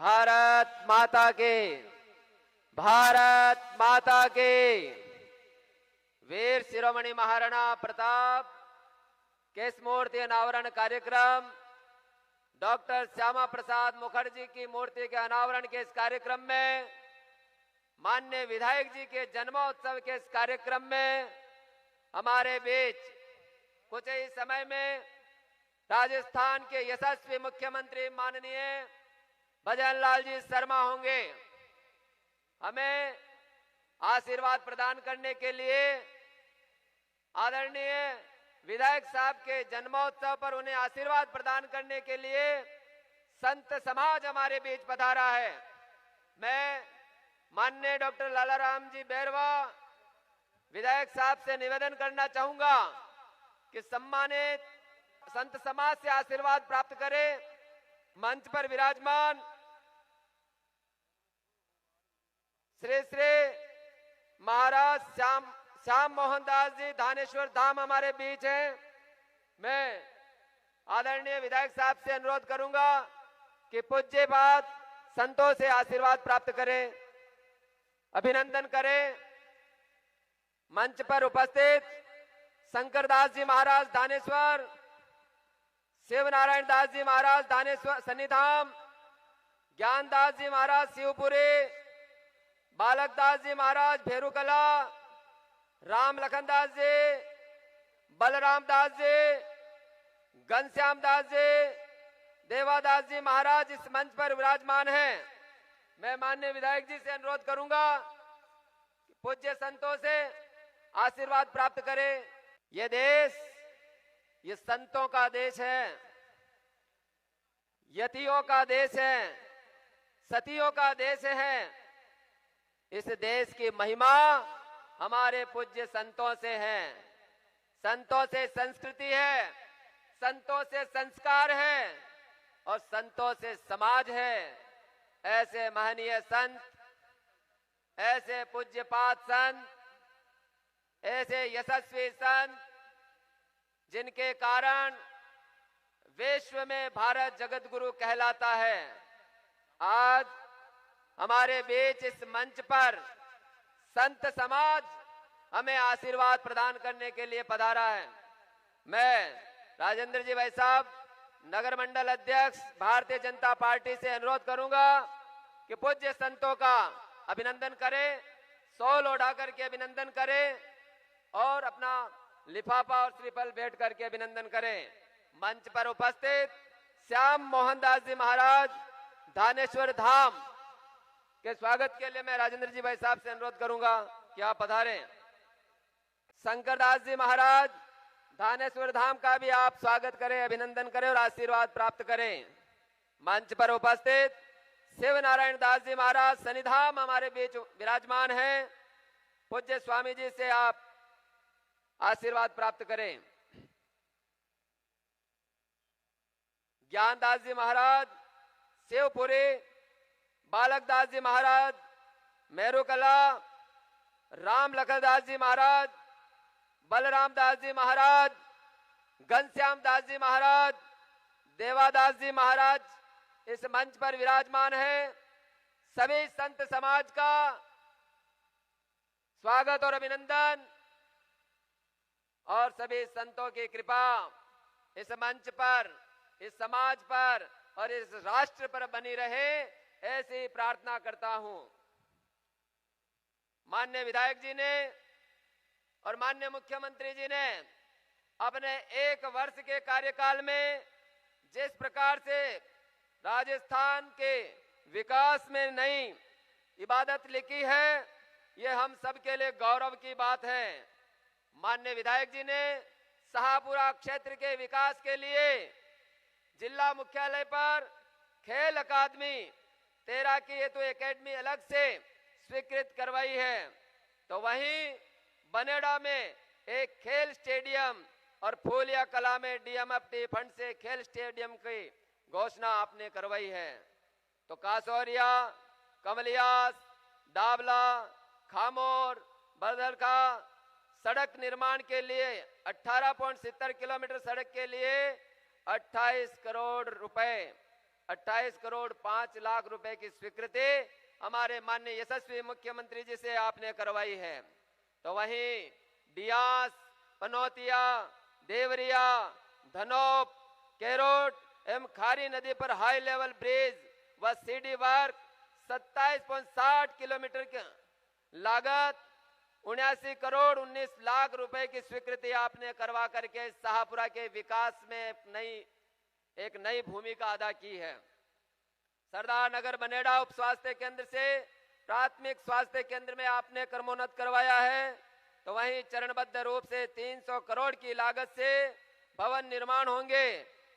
भारत माता के, भारत माता के। वीर शिरोमणि महाराणा प्रताप केस मूर्ति अनावरण कार्यक्रम, डॉक्टर श्यामा प्रसाद मुखर्जी की मूर्ति के अनावरण के इस कार्यक्रम में, माननीय विधायक जी के जन्मोत्सव के इस कार्यक्रम में हमारे बीच कुछ ही समय में राजस्थान के यशस्वी मुख्यमंत्री माननीय भजन लाल जी शर्मा होंगे। हमें आशीर्वाद प्रदान करने के लिए आदरणीय विधायक साहब के जन्मोत्सव पर उन्हें आशीर्वाद प्रदान करने के लिए संत समाज हमारे बीच पधारा है। मैं माननीय डॉक्टर लालाराम जी बैरवा विधायक साहब से निवेदन करना चाहूंगा कि सम्मानित संत समाज से आशीर्वाद प्राप्त करें। मंच पर विराजमान श्री श्री महाराज श्याम मोहन दास जी धानेश्वर धाम हमारे बीच हैं। मैं आदरणीय विधायक साहब से अनुरोध करूंगा कि पूज्य बात संतों से आशीर्वाद प्राप्त करें, अभिनंदन करें। मंच पर उपस्थित शंकरदास जी महाराज धानेश्वर, शिवनारायण दास जी महाराज धानेश्वर सन्निधाम, ज्ञानदास जी महाराज शिवपुरी, बालक दास जी महाराज भेरुकला, राम लखन दास जी, बलराम दास जी, घनश्याम दास जी, देवादास जी महाराज इस मंच पर विराजमान हैं। मैं माननीय विधायक जी से अनुरोध करूंगा कि पूज्य संतों से आशीर्वाद प्राप्त करें। ये देश ये संतों का देश है, यतियों का देश है, सतियों का देश है। इस देश की महिमा हमारे पूज्य संतों से है। संतों से संस्कृति है, संतों से संस्कार है और संतों से समाज है। ऐसे महनीय संत, ऐसे पूज्यपात संत, ऐसे यशस्वी संत जिनके कारण विश्व में भारत जगत गुरु कहलाता है, आज हमारे बीच इस मंच पर संत समाज हमें आशीर्वाद प्रदान करने के लिए पधारा है। मैं राजेंद्र जी भाई साहब नगर मंडल अध्यक्ष भारतीय जनता पार्टी से अनुरोध करूंगा कि पूज्य संतों का अभिनंदन करें, शॉल ओढ़ा करके अभिनंदन करें और अपना लिफाफा और श्रीफल भेंट करके अभिनंदन करें। मंच पर उपस्थित श्याम मोहन दास जी महाराज धानेश्वर धाम के स्वागत के लिए मैं राजेंद्र जी भाई साहब से अनुरोध करूंगा कि आप पधारें। शंकरदास जी महाराज धानेश्वर धाम का भी आप स्वागत करें, अभिनंदन करें और आशीर्वाद प्राप्त करें। मंच पर उपस्थित शिवनारायण दास जी महाराज सन्निधाम हमारे बीच विराजमान हैं। पूज्य स्वामी जी से आप आशीर्वाद प्राप्त करें। ज्ञानदास जी महाराज शिवपुरी, बालक दास जी महाराज मेरुकला, राम लखन दास जी महाराज, बलराम दास जी महाराज, घनश्याम दास जी महाराज, देवादास जी महाराज इस मंच पर विराजमान हैं। सभी संत समाज का स्वागत और अभिनंदन और सभी संतों की कृपा इस मंच पर, इस समाज पर और इस राष्ट्र पर बनी रहे, ऐसी प्रार्थना करता हूं। माननीय विधायक जी ने और माननीय मुख्यमंत्री जी ने अपने 1 वर्ष के कार्यकाल में जिस प्रकार से राजस्थान के विकास में नई इबादत लिखी है, ये हम सबके लिए गौरव की बात है। माननीय विधायक जी ने शाहपुरा क्षेत्र के विकास के लिए जिला मुख्यालय पर खेल अकादमी 13 की हेतु एकेडमी अलग से स्वीकृत करवाई है, तो वहीं बनेड़ा में एक खेल स्टेडियम और फूलिया कला में डीएमएफटी फंड से खेल स्टेडियम की घोषणा आपने करवाई है। तो कासौरिया, कमलियास, डाबला, खामोर, बरदरखा सड़क निर्माण के लिए 18.70 किलोमीटर सड़क के लिए 28 करोड़ रुपए 28 करोड़ 5 लाख रुपए की स्वीकृति हमारे माननीय यशस्वी मुख्यमंत्री जी से आपने करवाई है। तो वहीं डियास, पनौतिया, देवरिया, धनोप, केरोट एवं खारी नदी पर हाई लेवल ब्रिज व सीडी वर्क 27.60 किलोमीटर की लागत 79 करोड़ 19 लाख रुपए की स्वीकृति आपने करवा करके शाहपुरा के विकास में एक नई भूमिका अदा की है। सरदार नगर बनेड़ा उप स्वास्थ्य केंद्र से प्राथमिक स्वास्थ्य केंद्र में आपने क्रमोन्नत करवाया है। तो वहीं चरणबद्ध रूप से 300 करोड़ की लागत से भवन निर्माण होंगे,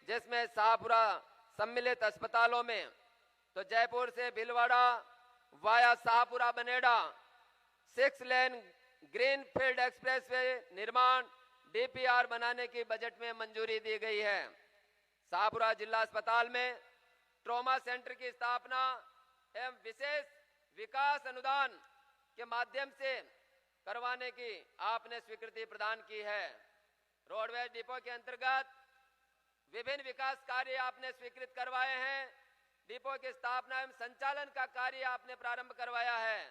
जिसमें शाहपुरा सम्मिलित अस्पतालों में तो जयपुर से Bhilwara via Shahpura Banera 6 lane greenfield expressway निर्माण डीपीआर बनाने की बजट में मंजूरी दी गई है। शाहपुरा जिला अस्पताल में ट्रॉमा सेंटर की स्थापना एवं विशेष विकास अनुदान के माध्यम से करवाने की आपने स्वीकृति प्रदान की है। रोडवेज डिपो के अंतर्गत विभिन्न विकास कार्य आपने स्वीकृत करवाए हैं। डिपो की स्थापना एवं संचालन का कार्य आपने प्रारंभ करवाया है।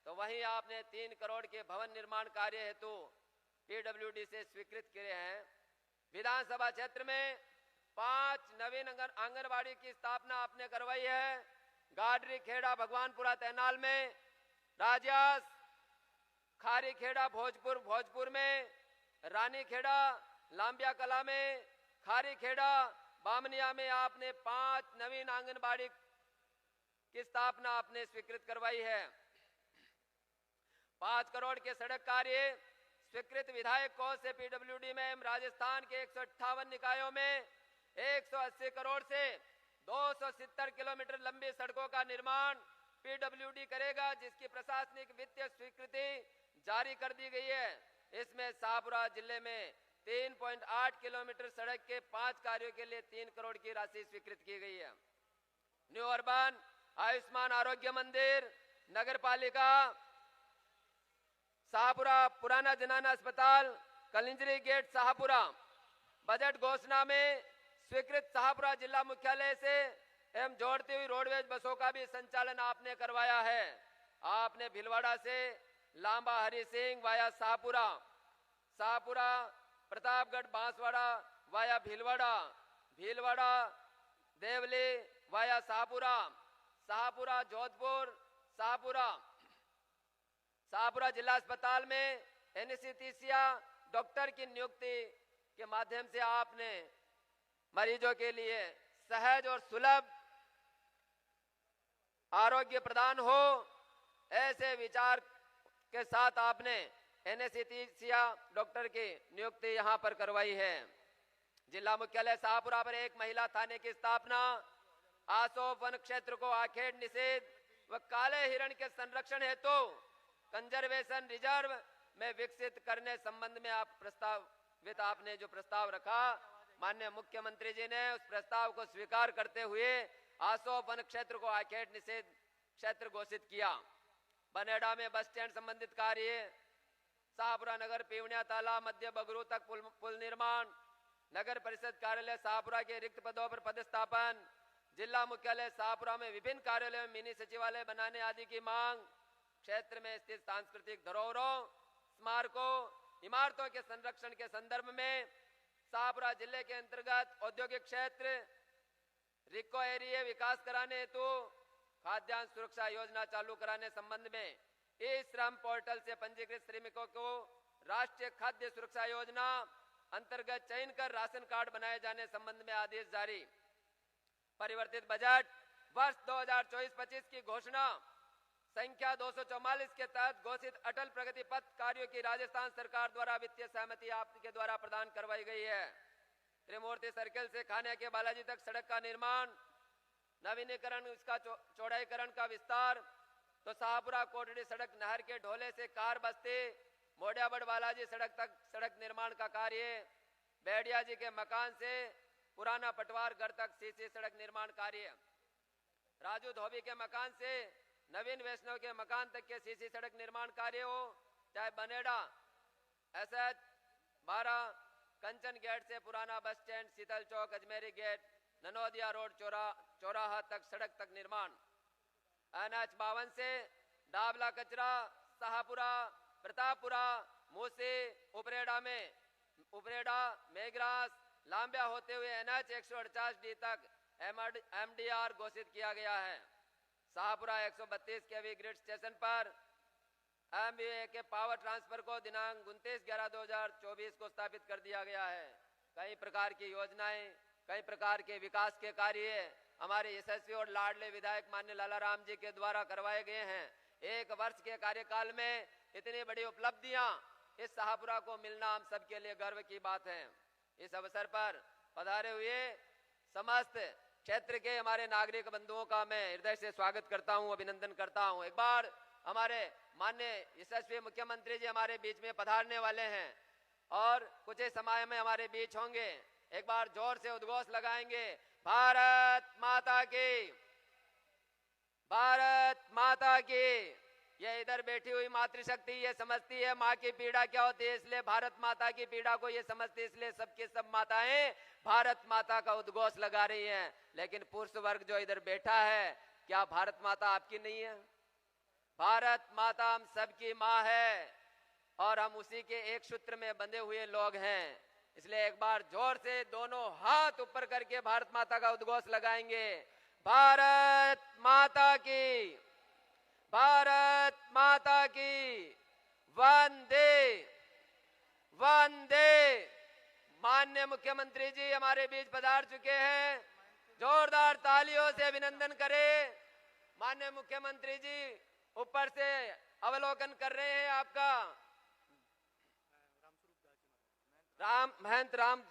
तो वहीं आपने 3 करोड़ के भवन निर्माण कार्य हेतु पीडब्ल्यूडी से स्वीकृत किए हैं। विधानसभा क्षेत्र में 5 नवीन आंगनबाड़ी की स्थापना आपने करवाई है। गाडरी खेड़ा भगवानपुरा तैनाल में, राजास खारी खेड़ा भोजपुर में, रानी खेड़ा लांबिया कला में, खारी खेड़ा बामनिया में आपने 5 नवीन आंगनबाड़ी की स्थापना आपने स्वीकृत करवाई है। 5 करोड़ के सड़क कार्य स्वीकृत विधायक कोष से पीडब्ल्यूडी में राजस्थान के 158 निकायों में 180 करोड़ से 270 किलोमीटर लंबी सड़कों का निर्माण पीडब्ल्यूडी करेगा, जिसकी प्रशासनिक वित्तीय स्वीकृति जारी कर दी गई है। इसमें शाहपुरा जिले में 3.8 किलोमीटर सड़क के 5 कार्यों के लिए 3 करोड़ की राशि स्वीकृत की गई है। न्यू अर्बन आयुष्मान आरोग्य मंदिर, नगर पालिका शाहपुरा, पुराना जनाना अस्पताल, कलिंजरी गेट शाहपुरा बजट घोषणा में स्वीकृत शाहपुरा जिला मुख्यालय से एवं जोड़ती हुई रोडवेज बसों का भी संचालन आपने करवाया है। आपने भीलवाड़ा से Lamba Hari Singh via Shahpura, Shahpura Pratapgarh Banswara via Bhilwara Deoli via Shahpura, Shahpura Jodhpur, Shahpura जिला अस्पताल में एनेस्थीसिया डॉक्टर की नियुक्ति के माध्यम से आपने मरीजों के लिए सहज और सुलभ आरोग्य प्रदान हो, ऐसे विचार के साथ आपने एनेस्थीसिया डॉक्टर की नियुक्ति यहां पर करवाई है। जिला मुख्यालय शाहपुरा पर एक महिला थाने की स्थापना, आसोप वन क्षेत्र को आखेट निषेध व काले हिरण के संरक्षण हेतु कंजर्वेशन रिजर्व में विकसित करने संबंध में आपने जो प्रस्ताव रखा, माननीय मुख्यमंत्री जी ने उस प्रस्ताव को स्वीकार करते हुए आसोप वन क्षेत्र को आखेट निषेध क्षेत्र घोषित किया। बनेड़ा में बस स्टैंड संबंधित कार्य, शाहपुरा नगर पीवनिया तालाब मध्य बगरू तक पुल निर्माण, नगर परिषद कार्यालय शाहपुरा के रिक्त पदों पर पदस्थापन, जिला मुख्यालय शाहपुरा में विभिन्न कार्यालयों में मिनी सचिवालय बनाने आदि की मांग, क्षेत्र में स्थित सांस्कृतिक धरोहरों, स्मारकों, इमारतों के संरक्षण के संदर्भ में शाहपुरा जिले के अंतर्गत औद्योगिक क्षेत्र रिको एरिया विकास कराने हेतु खाद्यान्न सुरक्षा योजना चालू कराने संबंध में ई श्रम पोर्टल से पंजीकृत श्रमिकों को राष्ट्रीय खाद्य सुरक्षा योजना अंतर्गत चयन कर राशन कार्ड बनाए जाने संबंध में आदेश जारी। परिवर्तित बजट वर्ष 2024-25 की घोषणा संख्या 244 के तहत घोषित अटल प्रगति पथ कार्यों की राजस्थान सरकार द्वारा वित्तीय सहमति आपके द्वारा प्रदान करवाई गई है। त्रिमूर्ति सर्किल से खाने के बालाजी तक सड़क का निर्माण, नवीनीकरण, इसका चौड़ाईकरण का विस्तार, तो शाहपुरा कोटड़ी सड़क नहर के ढोले से कार बस्ती मोडियाबड़ बालाजी सड़क तक सड़क निर्माण का कार्य, बेड़िया जी के मकान से पुराना पटवार घर तक सीसी सड़क निर्माण कार्य, राजू धोबी के मकान से नवीन वैष्णव के मकान तक के सीसी सड़क निर्माण कार्य हो, चाहे बनेड़ा एसएच 12 कंचन गेट से पुराना बस स्टैंड, शीतल चौक, अजमेरी गेट, ननौदिया रोड चौराहा तक सड़क तक निर्माण, NH 52 से डाबला कचरा, शाहपुरा, प्रतापपुरा, मूसी, उपरेडा, मेघरास, लांबिया होते हुए NH 148D तक MDR घोषित किया गया है। शाहपुरा 132 केवी ग्रिड स्टेशन पर MVA के पावर ट्रांसफर को दिनांक 29/11/2024 को स्थापित कर दिया गया है। कई प्रकार की योजनाएं, कई प्रकार के विकास के कार्य हमारे यशस्वी और लाडले विधायक माननीय लालाराम जी के द्वारा करवाए गए हैं। 1 वर्ष के कार्यकाल में इतनी बड़ी उपलब्धियां इस शाहपुरा को मिलना हम सबके लिए गर्व की बात है। इस अवसर पर पधारे हुए समस्त क्षेत्र के हमारे नागरिक बंधुओं का मैं हृदय से स्वागत करता हूं, अभिनंदन करता हूं। एक बार हमारे माननीय यशस्वी मुख्यमंत्री जी हमारे बीच में पधारने वाले हैं और कुछ ही समय में हमारे बीच होंगे। एक बार जोर से उद्घोष लगाएंगे, भारत माता की, भारत माता की। ये इधर बैठी हुई मातृशक्ति ये समझती है माँ की पीड़ा क्या होती है, इसलिए भारत माता की पीड़ा को ये समझती है, इसलिए सबकी सब माताएं भारत माता का उद्घोष लगा रही हैं। लेकिन पुरुष वर्ग जो इधर बैठा है, क्या भारत माता आपकी नहीं है? भारत माता हम सबकी माँ है और हम उसी के एक सूत्र में बंधे हुए लोग हैं। इसलिए एक बार जोर से दोनों हाथ ऊपर करके भारत माता का उद्घोष लगाएंगे, भारत माता की, भारत माता की, वंदे वंदे। माननीय मुख्यमंत्री जी हमारे बीच पधार चुके हैं, जोरदार तालियों से अभिनंदन करें। माननीय मुख्यमंत्री जी ऊपर से अवलोकन कर रहे हैं आपका। महंत राम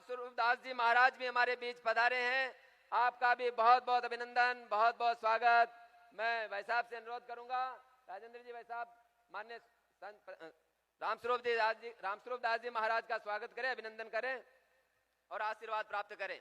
स्वरूप दास जी महाराज भी हमारे बीच पधारे हैं। आपका भी बहुत बहुत अभिनंदन, बहुत बहुत स्वागत। मैं भाई साहब से अनुरोध करूंगा, राजेंद्र जी भाई साहब माननीय रामस्वरूप दास जी महाराज का स्वागत करें, अभिनंदन करें और आशीर्वाद प्राप्त करें।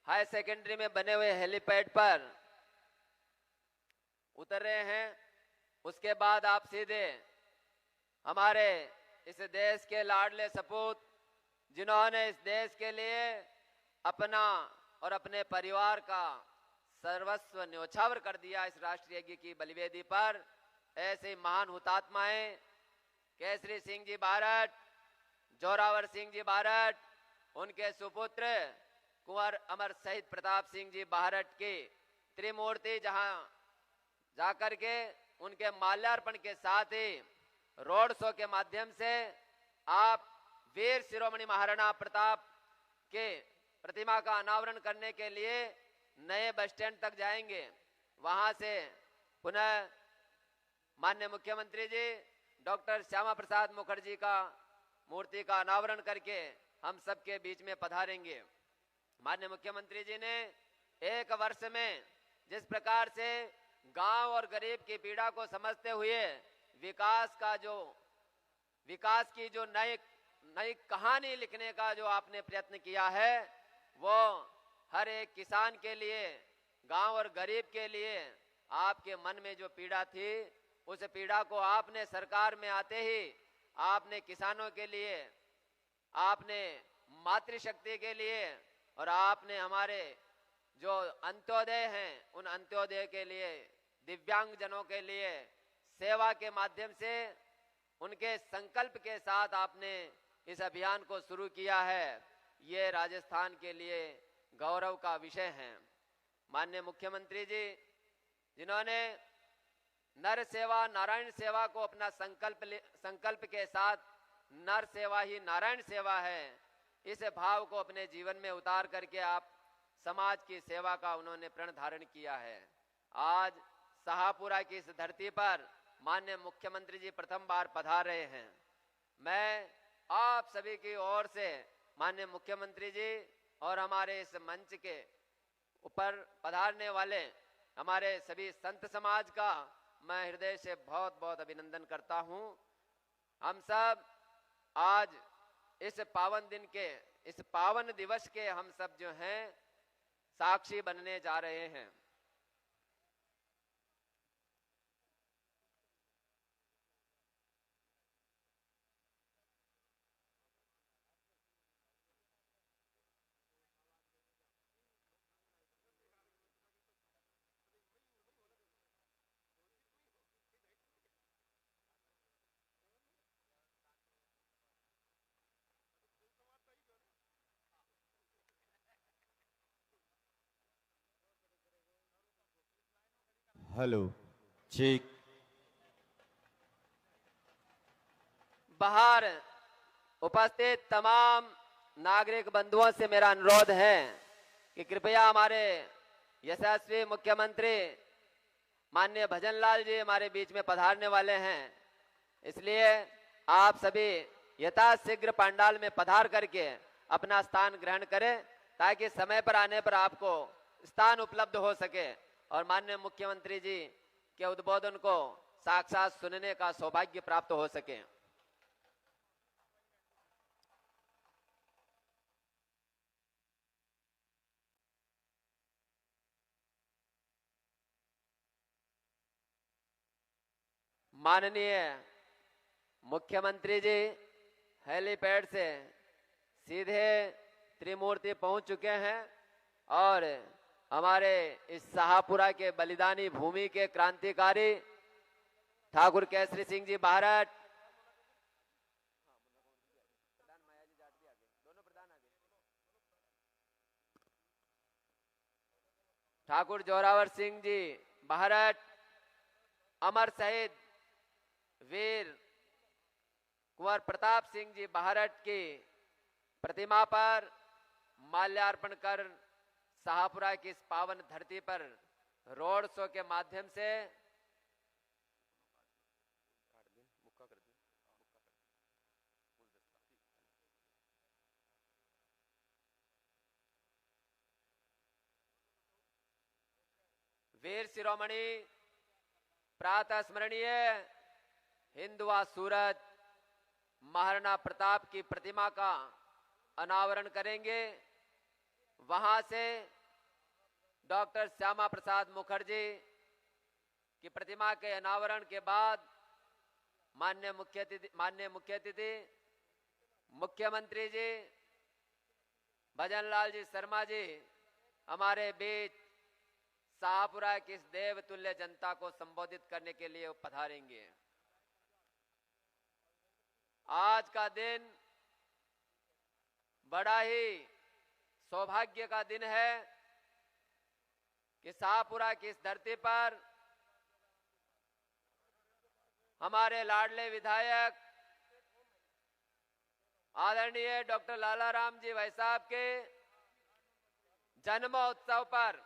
हाई सेकेंडरी में बने हुए हेलीपैड पर उतर रहे हैं। उसके बाद आप सीधे हमारे इस देश के लाडले सपूत, जिन्होंने इस देश के लिए अपना और अपने परिवार का सर्वस्व न्योछावर कर दिया इस राष्ट्रीय यज्ञ की बलिवेदी पर, ऐसे महान हुतात्माएं केसरी सिंह जी बारट, जोरावर सिंह जी बारट, उनके सुपुत्र कुंवर अमर शहीद प्रताप सिंह जी बारट की त्रिमूर्ति जहां जाकर के उनके माल्यार्पण के साथ ही रोड शो के माध्यम से आप वीर शिरोमणि महाराणा प्रताप के प्रतिमा का अनावरण करने के लिए नए बस स्टैंड तक जाएंगे। वहां से पुनः माननीय मुख्यमंत्री जी डॉक्टर श्यामा प्रसाद मुखर्जी का मूर्ति का अनावरण करके हम सबके बीच में पधारेंगे। माननीय मुख्यमंत्री जी ने 1 वर्ष में जिस प्रकार से गांव और गरीब की पीड़ा को समझते हुए विकास की जो नई कहानी लिखने का जो आपने प्रयत्न किया है, वो हर एक किसान के लिए, गांव और गरीब के लिए आपके मन में जो पीड़ा थी उस पीड़ा को आपने सरकार में आते ही आपने किसानों के लिए, आपने मातृशक्ति के लिए और आपने हमारे जो अंत्योदय हैं उन अंत्योदय के लिए, दिव्यांग जनों के लिए सेवा के माध्यम से उनके संकल्प के साथ आपने इस अभियान को शुरू किया है। ये राजस्थान के लिए गौरव का विषय है। माननीय मुख्यमंत्री जी, जिन्होंने नर सेवा नारायण सेवा को अपना संकल्प के साथ, नर सेवा ही नारायण सेवा है, इस भाव को अपने जीवन में उतार करके आप समाज की सेवा का उन्होंने प्रण धारण किया है। आज शाहपुरा की इस धरती पर माननीय मुख्यमंत्री जी प्रथम बार पधार रहे हैं। मैं आप सभी की ओर से माननीय मुख्यमंत्री जी और हमारे इस मंच के ऊपर पधारने वाले हमारे सभी संत समाज का मैं हृदय से बहुत बहुत अभिनंदन करता हूं। हम सब आज इस पावन दिन के, इस पावन दिवस के हम सब जो हैं साक्षी बनने जा रहे हैं। हेलो, ठीक। बाहर उपस्थित तमाम नागरिक बंधुओं से मेरा अनुरोध है कि कृपया हमारे यशस्वी मुख्यमंत्री माननीय भजनलाल जी हमारे बीच में पधारने वाले हैं, इसलिए आप सभी यथाशीघ्र पंडाल में पधार करके अपना स्थान ग्रहण करें ताकि समय पर आने पर आपको स्थान उपलब्ध हो सके और माननीय मुख्यमंत्री जी के उद्बोधन को साक्षात सुनने का सौभाग्य प्राप्त हो सके। माननीय मुख्यमंत्री जी हेलीपैड से सीधे त्रिमूर्ति पहुंच चुके हैं और हमारे इस शाहपुरा के बलिदानी भूमि के क्रांतिकारी ठाकुर केसरी सिंह जी भारत, ठाकुर जोरावर सिंह जी भारत, अमर शहीद वीर कुंवर प्रताप सिंह जी भारत की प्रतिमा पर माल्यार्पण कर शाहपुरा की इस पावन धरती पर रोड शो के माध्यम से वीर शिरोमणि प्रातः स्मरणीय हिंदुआ सूरज महाराणा प्रताप की प्रतिमा का अनावरण करेंगे। वहां से डॉक्टर श्यामा प्रसाद मुखर्जी की प्रतिमा के अनावरण के बाद माननीय मुख्य अतिथि मुख्यमंत्री जी भजनलाल जी शर्मा जी हमारे बीच शाहपुरा की इस देवतुल्य जनता को संबोधित करने के लिए पधारेंगे। आज का दिन बड़ा ही सौभाग्य का दिन है कि शाहपुरा की इस धरती पर हमारे लाडले विधायक आदरणीय डॉक्टर लालाराम जी भाई साहब के जन्मोत्सव पर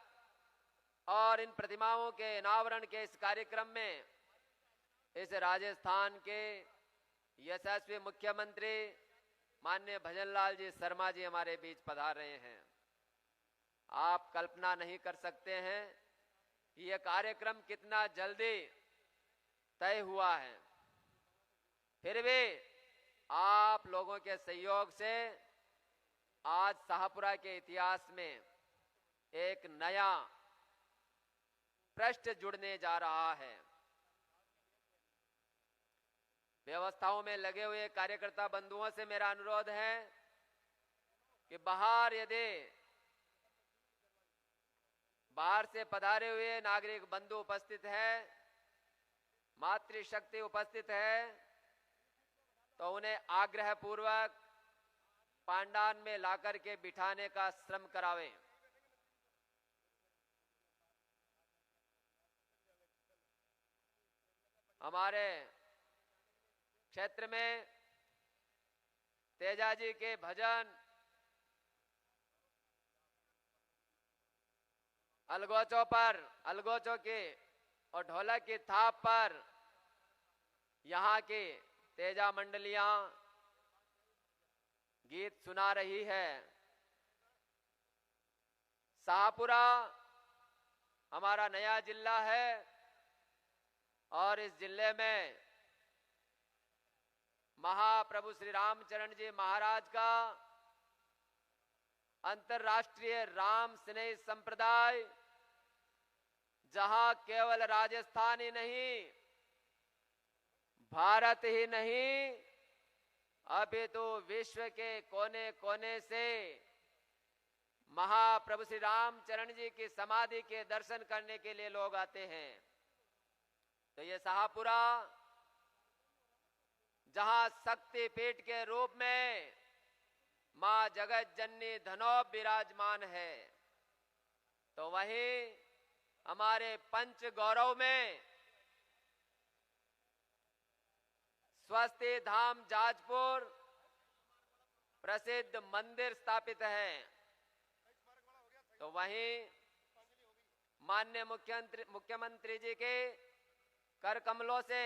और इन प्रतिमाओं के अनावरण के इस कार्यक्रम में इस राजस्थान के यशस्वी मुख्यमंत्री माननीय भजनलाल जी शर्मा जी हमारे बीच पधार रहे हैं। आप कल्पना नहीं कर सकते हैं कि यह कार्यक्रम कितना जल्दी तय हुआ है, फिर भी आप लोगों के सहयोग से आज शाहपुरा के इतिहास में एक नया पृष्ठ जुड़ने जा रहा है। व्यवस्थाओं में लगे हुए कार्यकर्ता बंधुओं से मेरा अनुरोध है कि बाहर यदि बाहर से पधारे हुए नागरिक बंधु उपस्थित है, मातृशक्ति उपस्थित है, तो उन्हें आग्रह पूर्वक पांडाल में लाकर के बिठाने का श्रम करावें। हमारे क्षेत्र में तेजाजी के भजन, अलगोचों की और ढोलक की थाप पर यहाँ की तेजा मंडलियां गीत सुना रही है। शाहपुरा हमारा नया जिला है और इस जिले में महाप्रभु श्री रामचरण जी महाराज का अंतर्राष्ट्रीय राम स्नेही संप्रदाय, जहां केवल राजस्थान ही नहीं, भारत ही नहीं, अभी तो विश्व के कोने कोने से महाप्रभु श्री रामचरण जी की समाधि के दर्शन करने के लिए लोग आते हैं। तो ये शाहपुरा जहां शक्ति पीठ के रूप में मां जगत जननी धनौब विराजमान है, तो वहीं हमारे पंच गौरव में स्वस्ति धाम जाजपुर प्रसिद्ध मंदिर स्थापित है। तो वहीं माननीय मुख्यमंत्री जी के कर कमलों से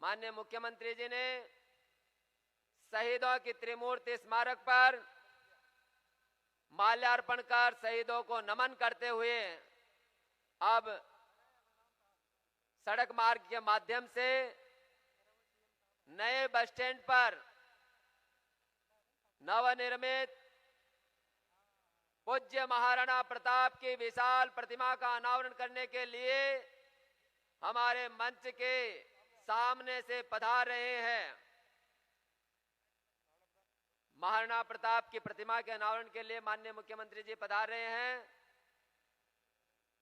माननीय मुख्यमंत्री जी ने शहीदों की त्रिमूर्ति स्मारक पर माल्यार्पण कर शहीदों को नमन करते हुए अब सड़क मार्ग के माध्यम से नए बस स्टैंड पर नवनिर्मित पूज्य महाराणा प्रताप की विशाल प्रतिमा का अनावरण करने के लिए हमारे मंच के सामने से पधार रहे हैं। महाराणा प्रताप की प्रतिमा के अनावरण के लिए माननीय मुख्यमंत्री जी पधार रहे हैं।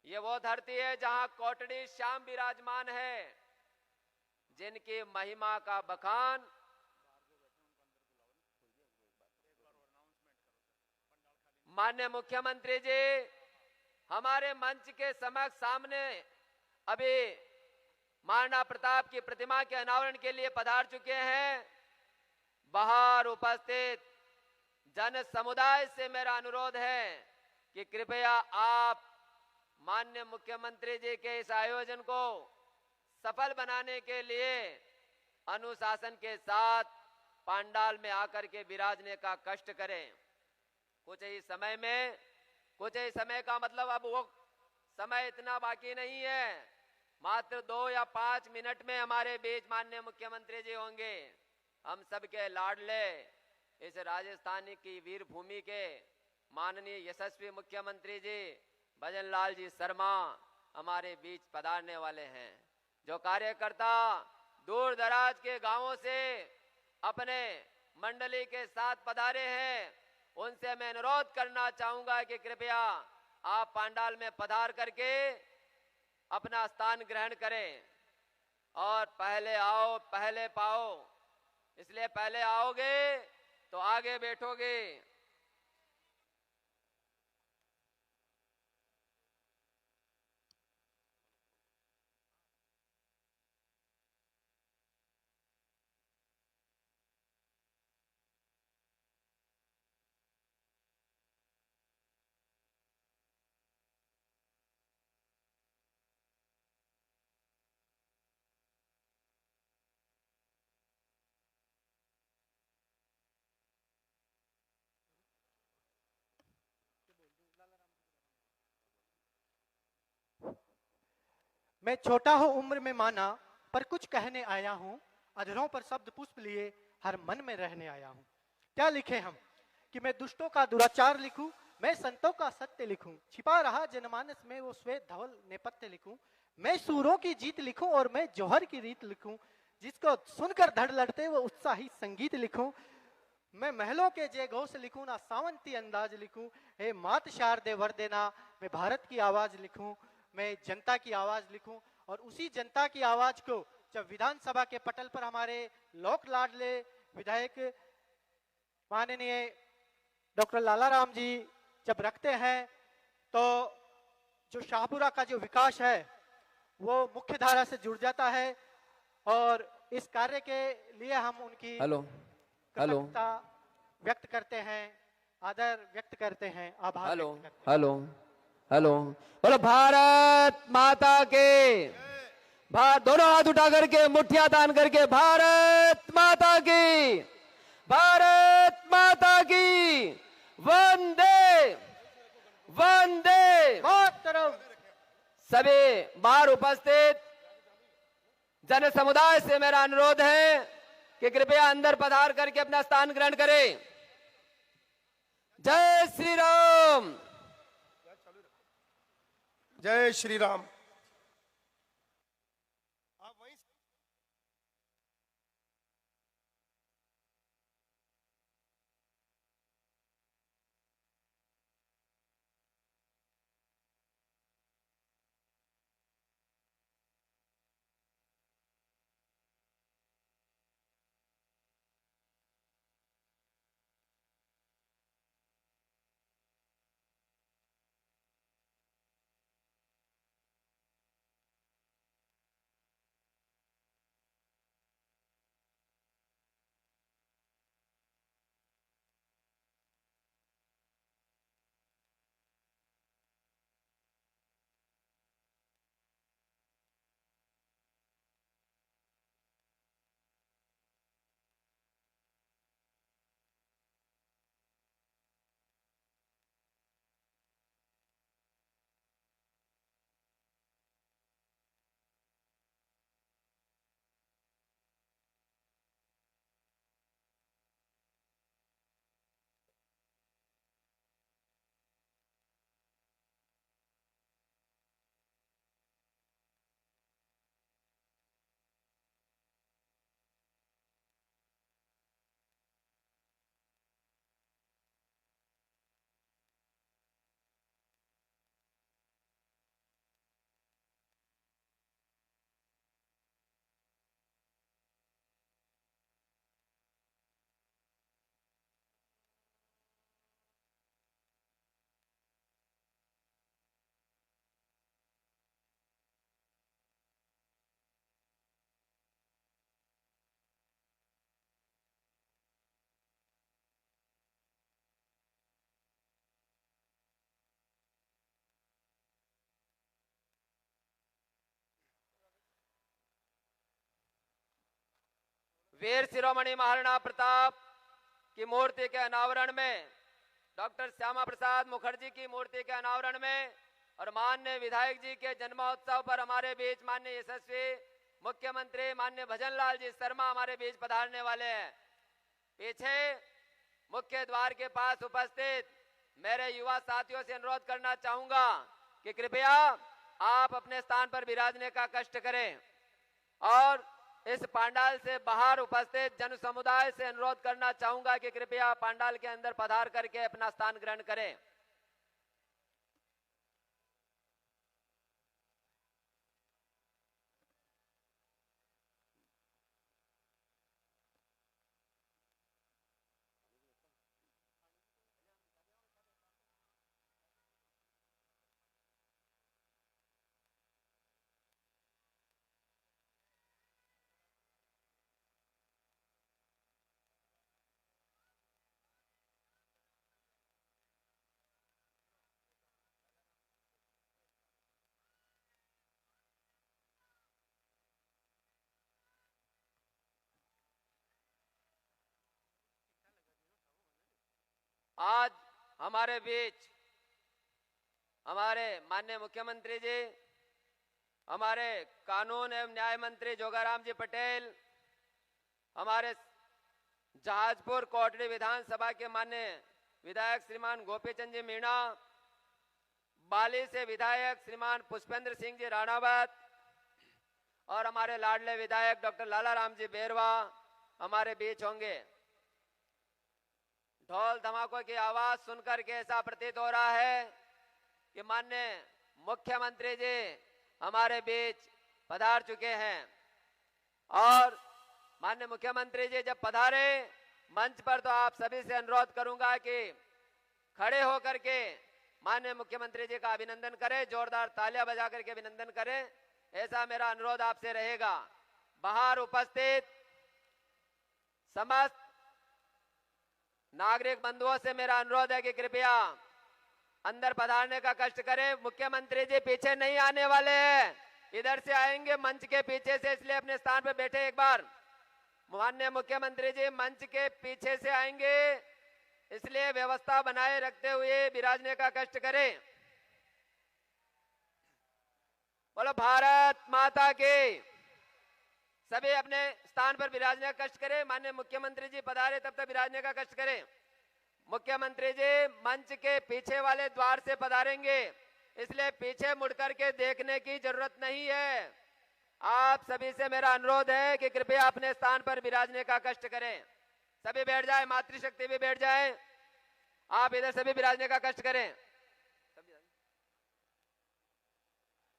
ये वो धरती है जहां कोटड़ी श्याम विराजमान है, जिनकी महिमा का बखान माननीय मुख्यमंत्री जी हमारे मंच के समक्ष सामने अभी महाराणा प्रताप की प्रतिमा के अनावरण के लिए पधार चुके हैं। बाहर उपस्थित जन समुदाय से मेरा अनुरोध है कि कृपया आप माननीय मुख्यमंत्री जी के इस आयोजन को सफल बनाने के लिए अनुशासन के साथ पांडाल में आकर के विराजने का कष्ट करें। कुछ ही समय का मतलब अब वो समय इतना बाकी नहीं है, मात्र 2 या 5 मिनट में हमारे बीच माननीय मुख्यमंत्री जी होंगे। हम सबके लाडले इस राजस्थान की वीर भूमि के माननीय यशस्वी मुख्यमंत्री जी भजन लाल जी शर्मा हमारे बीच पधारने वाले हैं। जो कार्यकर्ता दूर दराज के गांवों से अपने मंडली के साथ पधारे हैं, उनसे मैं अनुरोध करना चाहूंगा कि कृपया आप पांडाल में पधार करके अपना स्थान ग्रहण करें और पहले आओ पहले पाओ, इसलिए पहले आओगे तो आगे बैठोगे। मैं छोटा हूँ उम्र में माना, पर कुछ कहने आया हूँ। अधरों पर शब्द पुष्प लिए हर मन में रहने आया हूँ। क्या लिखे हम कि मैं दुष्टों का दुराचार लिखूं, मैं संतों का सत्य लिखूं, छिपा रहा जनमानस में वो श्वेत धवल नेपथ्य लिखूं, मैं सूरों की जीत लिखूं और मैं जौहर की रीत लिखूं, जिसको सुनकर धड़ लड़ते वो उत्साही संगीत लिखूं। मैं महलों के जय घोष लिखूं ना सावंती अंदाज लिखूं। हे मात शारदे वर देना, मैं भारत की आवाज लिखूं, मैं जनता की आवाज लिखूं। और उसी जनता की आवाज को जब विधानसभा के पटल पर हमारे लोक लाडले विधायक माननीय डॉक्टर लालाराम जी जब रखते हैं, तो जो शाहपुरा का जो विकास है वो मुख्य धारा से जुड़ जाता है। और इस कार्य के लिए हम उनकी कृतज्ञता व्यक्त करते हैं, आदर व्यक्त करते हैं, आभार व्यक्त करते हैं। हेलो बोलो भारत माता के, दोनों हाथ उठा करके मुठ्ठियां तान करके भारत माता की, भारत माता की, वंदे वंदे मातरम। सभी बाहर उपस्थित जन समुदाय से मेरा अनुरोध है कि कृपया अंदर पधार करके अपना स्थान ग्रहण करें। जय श्री राम, जय श्री राम। वीर शिरोमणि महाराणा प्रताप की मूर्ति के अनावरण में, डॉक्टर श्यामा प्रसाद मुखर्जी की मूर्ति के अनावरण में और माननीय विधायक जी के जन्मोत्सव पर हमारे बीच माननीय यशस्वी मुख्यमंत्री माननीय भजनलाल जी शर्मा हमारे बीच पधारने वाले हैं। पीछे मुख्य द्वार के पास उपस्थित मेरे युवा साथियों से अनुरोध करना चाहूंगा कि कृपया आप अपने स्थान पर विराजने का कष्ट करें और इस पांडाल से बाहर उपस्थित जन समुदाय से अनुरोध करना चाहूंगा कि कृपया पांडाल के अंदर पधार करके अपना स्थान ग्रहण करें। आज हमारे बीच हमारे माननीय मुख्यमंत्री जी, हमारे कानून एवं न्याय मंत्री जोगाराम जी पटेल, हमारे जहाजपुर कोटड़ी विधानसभा के माननीय विधायक श्रीमान गोपीचंद जी मीणा, बाली से विधायक श्रीमान पुष्पेंद्र सिंह जी राणावत, और हमारे लाडले विधायक डॉक्टर लाला राम जी बेरवा हमारे बीच होंगे। ढोल धमाकों की आवाज सुनकर के ऐसा प्रतीत हो रहा है कि माननीय मुख्यमंत्री जी हमारे बीच पधार चुके हैं। और माननीय मुख्यमंत्री जी जब पधारे मंच पर तो आप सभी से अनुरोध करूंगा कि खड़े होकर के माननीय मुख्यमंत्री जी का अभिनंदन करें, जोरदार तालियां बजा करके अभिनंदन करें, ऐसा मेरा अनुरोध आपसे रहेगा। बाहर उपस्थित समस्त नागरिक बंधुओं से मेरा अनुरोध है कि कृपया अंदर पधारने का कष्ट करें। मुख्यमंत्री जी पीछे नहीं आने वाले हैं, इधर से आएंगे मंच के पीछे से, इसलिए अपने स्थान पर बैठे। एक बार माननीय मुख्यमंत्री जी मंच के पीछे से आएंगे, इसलिए व्यवस्था बनाए रखते हुए विराजने का कष्ट करें। बोलो भारत माता की। सभी अपने स्थान पर विराजने का कष्ट करें। माननीय मुख्यमंत्री जी पधारे तब तक विराजने का कष्ट करें। मुख्यमंत्री जी मंच के पीछे वाले द्वार से पधारेंगे, इसलिए पीछे मुड़कर के देखने की जरूरत नहीं है। आप सभी से मेरा अनुरोध है कि कृपया अपने स्थान पर विराजने का कष्ट करें। सभी बैठ जाए, मातृशक्ति भी बैठ जाए, आप इधर सभी विराजने का कष्ट करें।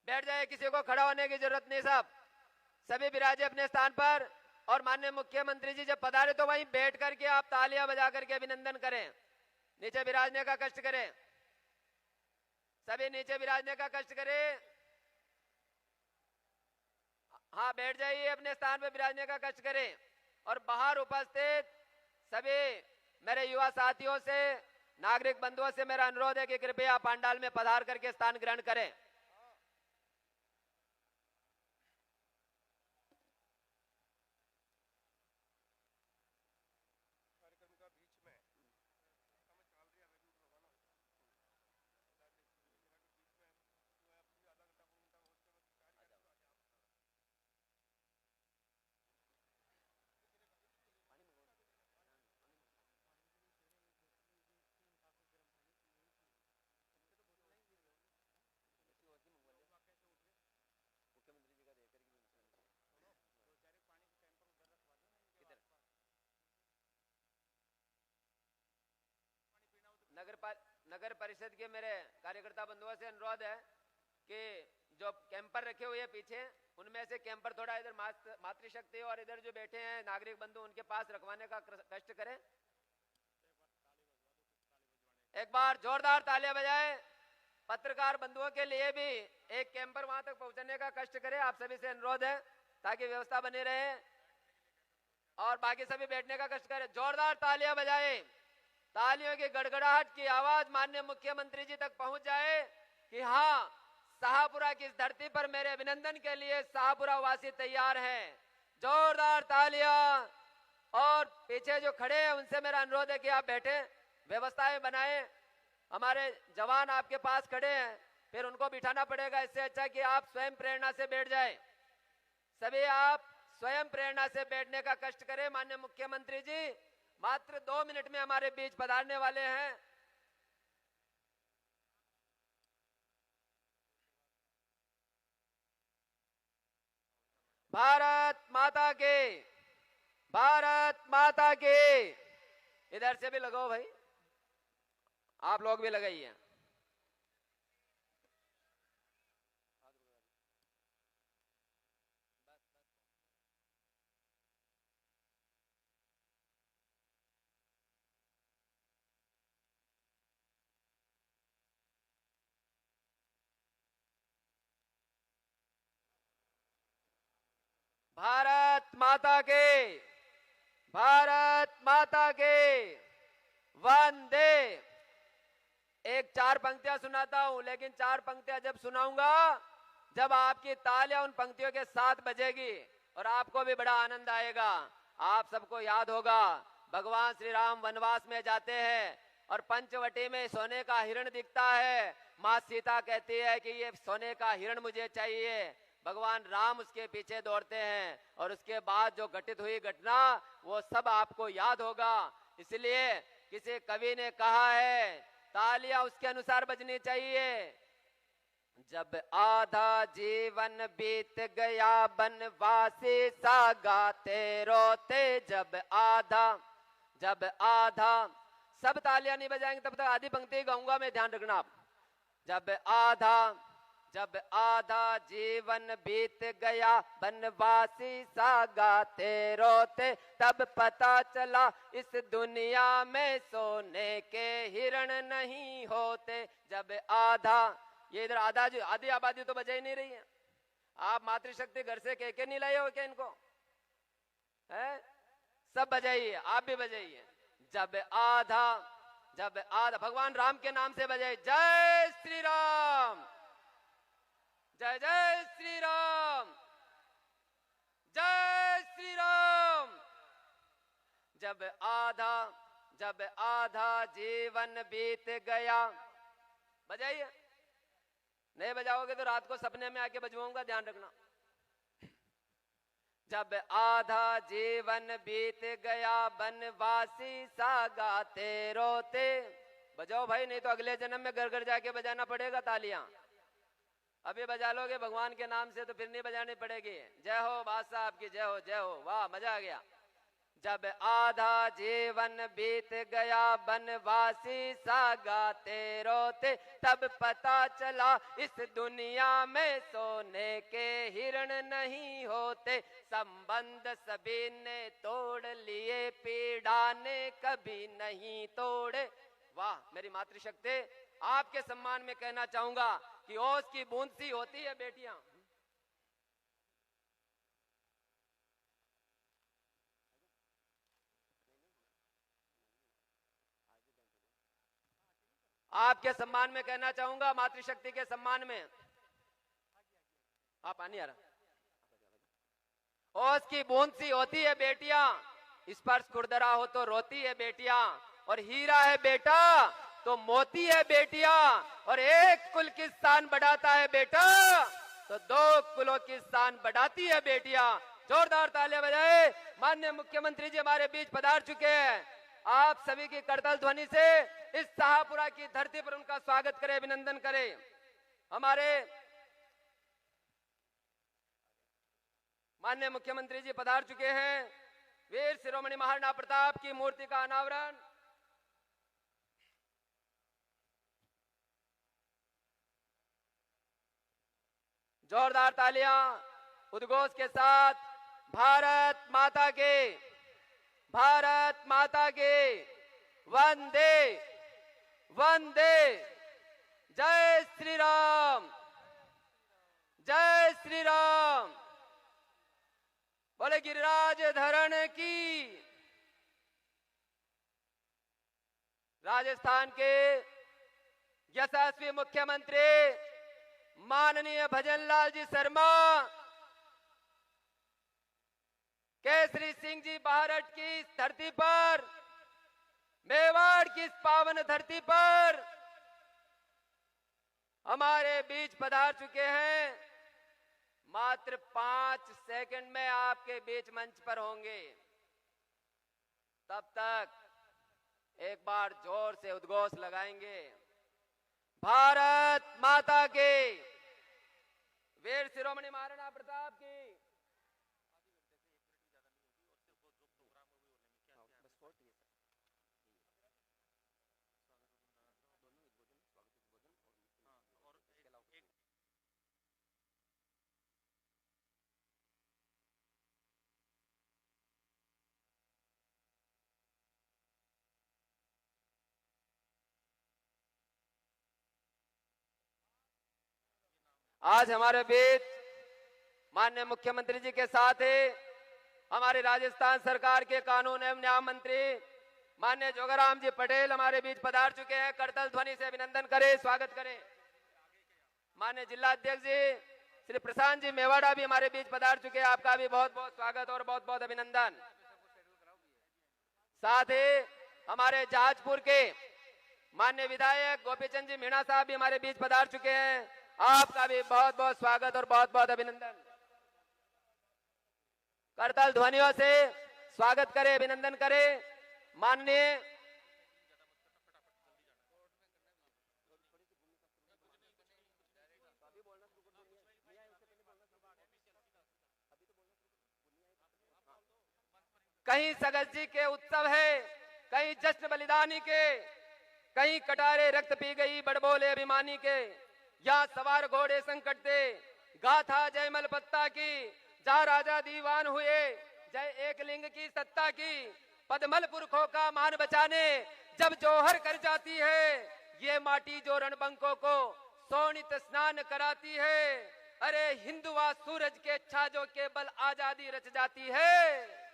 बैठ जाए, किसी को खड़ा होने की जरूरत नहीं। साहब सभी विराजे अपने स्थान पर। और माननीय मुख्यमंत्री जी जब पधारे तो वहीं बैठ करके आप तालियां बजा करके अभिनंदन करें। नीचे विराजने का कष्ट करें, सभी नीचे विराजने का कष्ट करें। हाँ बैठ जाइए, अपने स्थान पर विराजने का कष्ट करें। और बाहर उपस्थित सभी मेरे युवा साथियों से, नागरिक बंधुओं से मेरा अनुरोध है कि कृपया पंडाल में पधार करके स्थान ग्रहण करें। नगर परिषद के मेरे कार्यकर्ता बंधुओं से अनुरोध है कि जो कैंपर रखे हुए हैं पीछे, उनमें से कैंपर थोड़ा इधर मातृशक्ति और इधर जो बैठे हैं नागरिक बंधु उनके पास रखवाने का कष्ट करें। एक बार जोरदार तालियां बजाएं। पत्रकार बंधुओं के लिए भी एक कैंपर वहां तक पहुंचाने का कष्ट करें, आप सभी से अनुरोध है, ताकि व्यवस्था बनी रहे। और बाकी सभी बैठने का कष्ट करें। जोरदार तालियां बजाएं, तालियों की गड़गड़ाहट की आवाज माननीय मुख्यमंत्री जी तक पहुंच जाए कि हाँ, शाहपुरा की इस धरती पर मेरे अभिनंदन के लिए शाहपुरा वासी तैयार हैं। जोरदार तालियां। और पीछे जो खड़े हैं उनसे मेरा अनुरोध है कि आप बैठे, व्यवस्थाएं बनाएं। हमारे जवान आपके पास खड़े हैं, फिर उनको बिठाना पड़ेगा, इससे अच्छा कि आप स्वयं प्रेरणा से बैठ जाएं। सभी आप स्वयं प्रेरणा से बैठने का कष्ट करें। माननीय मुख्यमंत्री जी मात्र 2 मिनट में हमारे बीच पधारने वाले हैं। भारत माता की, भारत माता की। इधर से भी लगाओ भाई, आप लोग भी लगाइए। भारत माता के, भारत माता के, वंदे। एक 4 पंक्तियां सुनाता हूं, लेकिन 4 पंक्तियां जब सुनाऊंगा, जब आपकी तालियां उन पंक्तियों के साथ बजेगी और आपको भी बड़ा आनंद आएगा। आप सबको याद होगा भगवान श्री राम वनवास में जाते हैं और पंचवटी में सोने का हिरण दिखता है। माँ सीता कहती है कि ये सोने का हिरण मुझे चाहिए। भगवान राम उसके पीछे दौड़ते हैं और उसके बाद जो घटित हुई घटना वो सब आपको याद होगा। इसलिए किसी कवि ने कहा है तालियां उसके अनुसार बजनी चाहिए। जब आधा जीवन बीत गया बनवासी सा गाते रोते, जब आधा सब तालियां नहीं बजाएंगे तब तक आधी पंक्ति गाऊंगा मैं, ध्यान रखना आप। जब आधा जीवन बीत गया बनवासी सा गाते रोते, तब पता चला इस दुनिया में सोने के हिरण नहीं होते। जब आधा, ये इधर आधी आबादी तो बजा ही नहीं रही है। आप मातृशक्ति घर से कह के नहीं लाए हो क्या इनको? है सब बजाइए, आप भी बजाइए। जब आधा भगवान राम के नाम से बजाइए। जय श्री राम, जय जय श्री राम, जय श्री राम। जब आधा जीवन बीत गया, बजाइए। नहीं बजाओगे तो रात को सपने में आके बजवाऊंगा, ध्यान रखना। जब आधा जीवन बीत गया बनवासी सा गाते रोते, बजाओ भाई, नहीं तो अगले जन्म में घर घर जाके बजाना पड़ेगा तालियां। अभी बजा लोगे भगवान के नाम से तो फिर नहीं बजानी पड़ेगी। जय हो बादशाह आपकी, जय हो जय हो, वाह मजा आ गया। जब आधा जीवन बीत गया बनवासी सा गाते रोते, तब पता चला इस दुनिया में सोने के हिरण नहीं होते। संबंध सभी ने तोड़ लिए, पीड़ा ने कभी नहीं तोड़े। वाह मेरी मातृशक्ति, आपके सम्मान में कहना चाहूंगा कि ओस की बूंद सी होती है बेटियां। आपके सम्मान में कहना चाहूंगा, मातृशक्ति के सम्मान में। आप पानी आ रहा, ओस की बूंद सी होती है बेटियां, स्पर्श खुरदरा हो तो रोती है बेटियां, और हीरा है बेटा तो मोती है बेटियां, और एक कुल की शान बढ़ाता है बेटा तो दो कुलों की शान बढ़ाती है बेटियां। जोरदार तालियां बजाए। माननीय मुख्यमंत्री जी हमारे बीच पधार चुके हैं। आप सभी की करताल ध्वनि से इस शाहपुरा की धरती पर उनका स्वागत करें, अभिनंदन करें। हमारे माननीय मुख्यमंत्री जी पधार चुके हैं। वीर शिरोमणि महाराणा प्रताप की मूर्ति का अनावरण, जोरदार तालियां उद्घोष के साथ। भारत माता के, भारत माता के, वंदे वंदे, जय श्री राम, जय श्री राम। बोले गिरिराज धरण की। राजस्थान के यशस्वी मुख्यमंत्री माननीय भजनलाल जी शर्मा, केसरी सिंह जी बाहरट की इस धरती पर, मेवाड़ की इस पावन धरती पर हमारे बीच पधार चुके हैं। मात्र 5 सेकंड में आपके बीच मंच पर होंगे। तब तक एक बार जोर से उद्घोष लगाएंगे। भारत माता के, वीर शिरोमणि महाराणा प्रताप की। आज हमारे बीच माननीय मुख्यमंत्री जी के साथ ही हमारे राजस्थान सरकार के कानून एवं न्याय मंत्री माननीय जोगाराम जी पटेल हमारे बीच पधार चुके हैं। करताल ध्वनि से अभिनंदन करें, स्वागत करें। माननीय जिला अध्यक्ष जी श्री प्रशांत जी मेवाड़ा भी हमारे बीच पधार चुके हैं। आपका भी बहुत बहुत स्वागत और बहुत बहुत अभिनंदन। साथ ही हमारे जहाजपुर के माननीय विधायक गोपीचंद जी मीणा साहब भी हमारे बीच पधार चुके हैं। आपका भी बहुत बहुत स्वागत और बहुत बहुत अभिनंदन। करताल ध्वनियों से स्वागत करें, अभिनंदन करें। माननीय कहीं सगत जी के उत्सव है, कहीं जश्न बलिदानी के, कहीं कटारे रक्त पी गई बड़बोले अभिमानी के। यहाँ सवार घोड़े संकट दे, गाथा जयमल पत्ता की, जहाँ राजा दीवान हुए जय एक लिंग की सत्ता की। पदमल पुरखों का मान बचाने जब जौहर कर जाती है, ये माटी जो रणबंकों को सोनित स्नान कराती है। अरे हिंदुआ सूरज के छाजों के बल आजादी रच जाती है।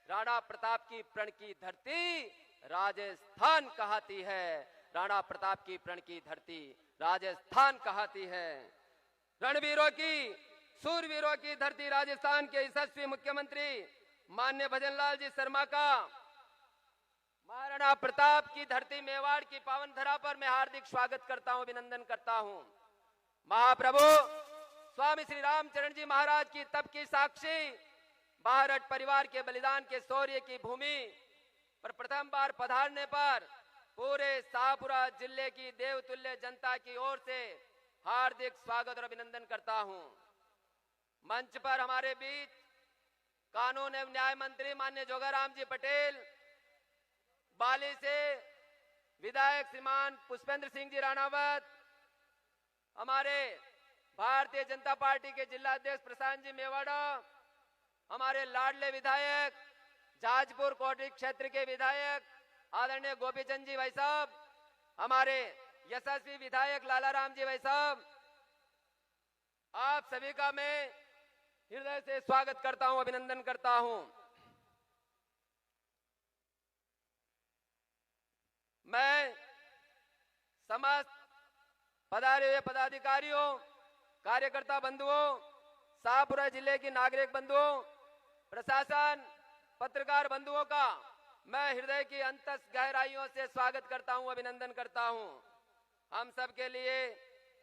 राणा प्रताप की प्रण की धरती राजस्थान कहती है, राणा प्रताप की प्रण की धरती राजस्थान कहती है। रणवीरों की, सूरवीरों की धरती राजस्थान के यशस्वी मुख्यमंत्री माननीय भजनलाल जी शर्मा का महाराणा प्रताप की धरती मेवाड़ की पावन धरा पर मैं हार्दिक स्वागत करता हूं, अभिनंदन करता हूं। महाप्रभु स्वामी श्री रामचरण जी महाराज की तप की साक्षी, बाहरट परिवार के बलिदान के शौर्य की भूमि पर प्रथम बार पधारने पर पूरे शाहपुरा जिले की देवतुल्य जनता की ओर से हार्दिक स्वागत और अभिनंदन करता हूं। मंच पर हमारे बीच कानून एवं न्याय मंत्री माननीय जोगाराम जी पटेल, बाली से विधायक श्रीमान पुष्पेंद्र सिंह जी राणावत, हमारे भारतीय जनता पार्टी के जिला अध्यक्ष प्रशांत जी मेवाड़ा, हमारे लाडले विधायक जाजपुर कोटरी क्षेत्र के विधायक आदरणीय गोपीचंद जी भाई साहब, हमारे यशस्वी विधायक लालाराम जी भाई साहब, आप सभी का मैं हृदय से स्वागत करता हूं, अभिनंदन करता हूं। मैं समस्त पधारे हुए पदाधिकारियों, कार्यकर्ता बंधुओं, शाहपुरा जिले की नागरिक बंधुओं, प्रशासन, पत्रकार बंधुओं का मैं हृदय की अंतस गहराइयों से स्वागत करता हूं, अभिनंदन करता हूं। हम सब के लिए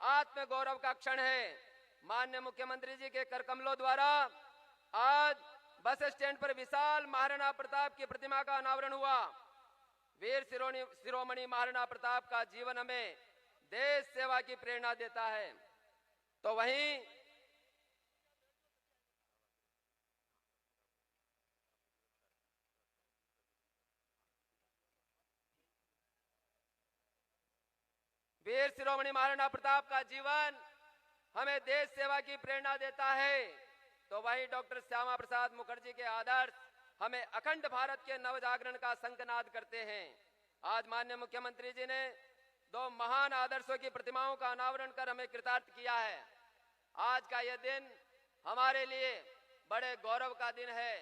आत्म गौरव का क्षण है। माननीय मुख्यमंत्री जी के करकमलों द्वारा आज बस स्टैंड पर विशाल महाराणा प्रताप की प्रतिमा का अनावरण हुआ। वीर शिरोमणि महाराणा प्रताप का जीवन हमें देश सेवा की प्रेरणा देता है। तो वहीं वीर शिरोमणि महाराणा प्रताप का जीवन हमें देश सेवा की प्रेरणा देता है, तो वहीं डॉक्टर श्यामा प्रसाद मुखर्जी के आदर्श हमें अखंड भारत के नवजागरण का शंखनाद करते हैं। आज माननीय मुख्यमंत्री जी ने दो महान आदर्शों की प्रतिमाओं का अनावरण कर हमें कृतार्थ किया है। आज का यह दिन हमारे लिए बड़े गौरव का दिन है,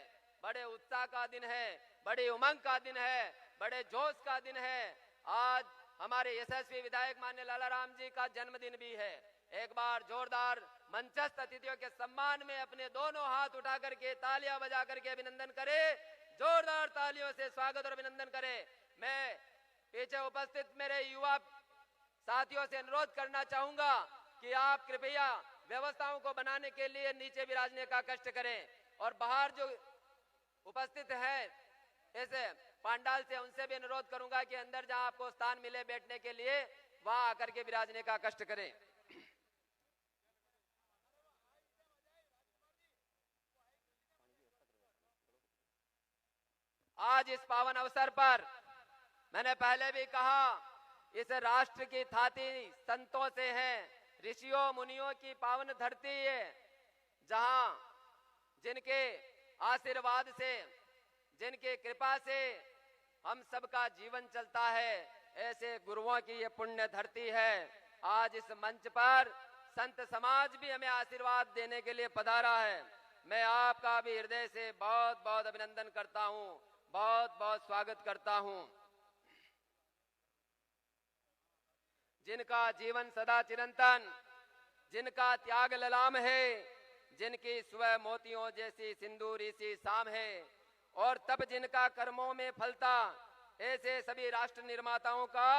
बड़े उत्साह का दिन है, बड़ी उमंग का दिन है, बड़े जोश का दिन है। आज हमारे यशस्वी विधायक माननीय लालाराम जी का जन्मदिन भी है। एक बार जोरदार मंचस्थ अतिथियों के सम्मान में अपने दोनों हाथ उठा करके तालियां बजा करके अभिनंदन करे, जोरदार तालियों से स्वागत और अभिनंदन करे। मैं पीछे उपस्थित मेरे युवा साथियों से अनुरोध करना चाहूंगा कि आप कृपया व्यवस्थाओं को बनाने के लिए नीचे विराजने का कष्ट करें, और बाहर जो उपस्थित है ऐसे पांडाल से उनसे भी अनुरोध करूंगा कि अंदर जहां आपको स्थान मिले बैठने के लिए वहां आकर के विराजने का कष्ट करें। आज इस पावन अवसर पर मैंने पहले भी कहा, इस राष्ट्र की थाती संतों से है, ऋषियों मुनियों की पावन धरती है, जहां जिनके आशीर्वाद से, जिनकी कृपा से हम सबका जीवन चलता है, ऐसे गुरुओं की ये पुण्य धरती है। आज इस मंच पर संत समाज भी हमें आशीर्वाद देने के लिए पधारा है। मैं आपका भी हृदय से बहुत बहुत अभिनंदन करता हूं, बहुत बहुत स्वागत करता हूं। जिनका जीवन सदा चिरंतन, जिनका त्याग ललाम है, जिनकी स्व मोतियों जैसी सिंदूरी सी शाम है, और तब जिनका कर्मों में फलता, ऐसे सभी राष्ट्र निर्माताओं का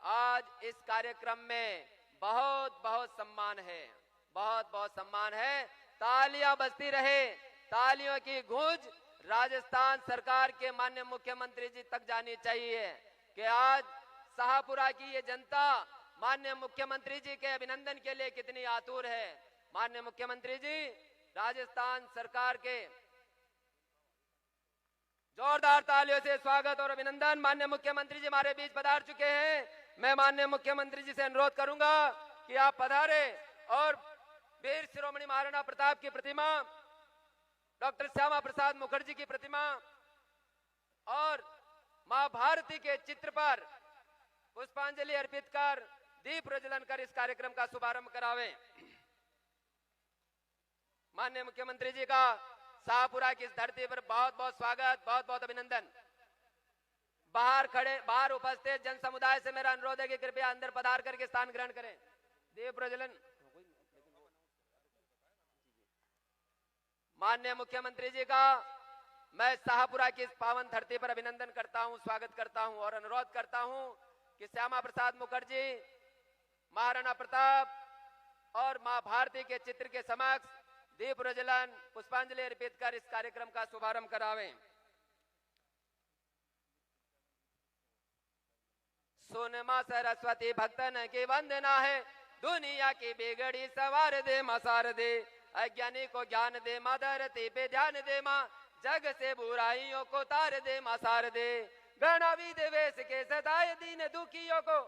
आज इस कार्यक्रम में बहुत बहुत सम्मान है, बहुत बहुत सम्मान है। तालियां बजती रहे, तालियों की गूंज राजस्थान सरकार के माननीय मुख्यमंत्री जी तक जानी चाहिए कि आज शाहपुरा की ये जनता माननीय मुख्यमंत्री जी के अभिनंदन के लिए कितनी आतुर है। माननीय मुख्यमंत्री जी राजस्थान सरकार के जोरदार तालियों से स्वागत और अभिनंदन। माननीय मुख्यमंत्री जी हमारे बीच पधार चुके हैं। मैं माननीय मुख्यमंत्री जी से अनुरोध करूंगा कि आप पधारे और वीर शिरोमणि महाराणा प्रताप की प्रतिमा, डॉक्टर श्यामा प्रसाद मुखर्जी की प्रतिमा और मां भारती के चित्र पर पुष्पांजलि अर्पित कर दीप प्रज्वलन कर इस कार्यक्रम का शुभारंभ करावें। माननीय मुख्यमंत्री जी का शाहपुरा की इस धरती पर बहुत बहुत स्वागत, बहुत बहुत अभिनंदन। बाहर उपस्थित जन समुदाय से मेरा अनुरोध है कि कृपया अंदर पधार करके स्थान ग्रहण करें। दीप प्रज्वलन। माननीय मुख्यमंत्री जी का मैं शाहपुरा की इस पावन धरती पर अभिनंदन करता हूं, स्वागत करता हूं और अनुरोध करता हूं कि श्यामा प्रसाद मुखर्जी, महाराणा प्रताप और मां भारती के चित्र के समक्ष दीप प्रज्वलन, पुष्पांजलि अर्पित कर इस कार्यक्रम का शुभारंभ करावें। सुन मां सरस्वती भक्तन की वंदना है, दुनिया की बिगड़ी सवार दे मां शारदे, अज्ञानी को ज्ञान दे मां धरती पे ध्यान दे मां, जग से बुराइयों को तार दे मां शारदे, गणावी दे वेश के सदाए दीन दुखियों को,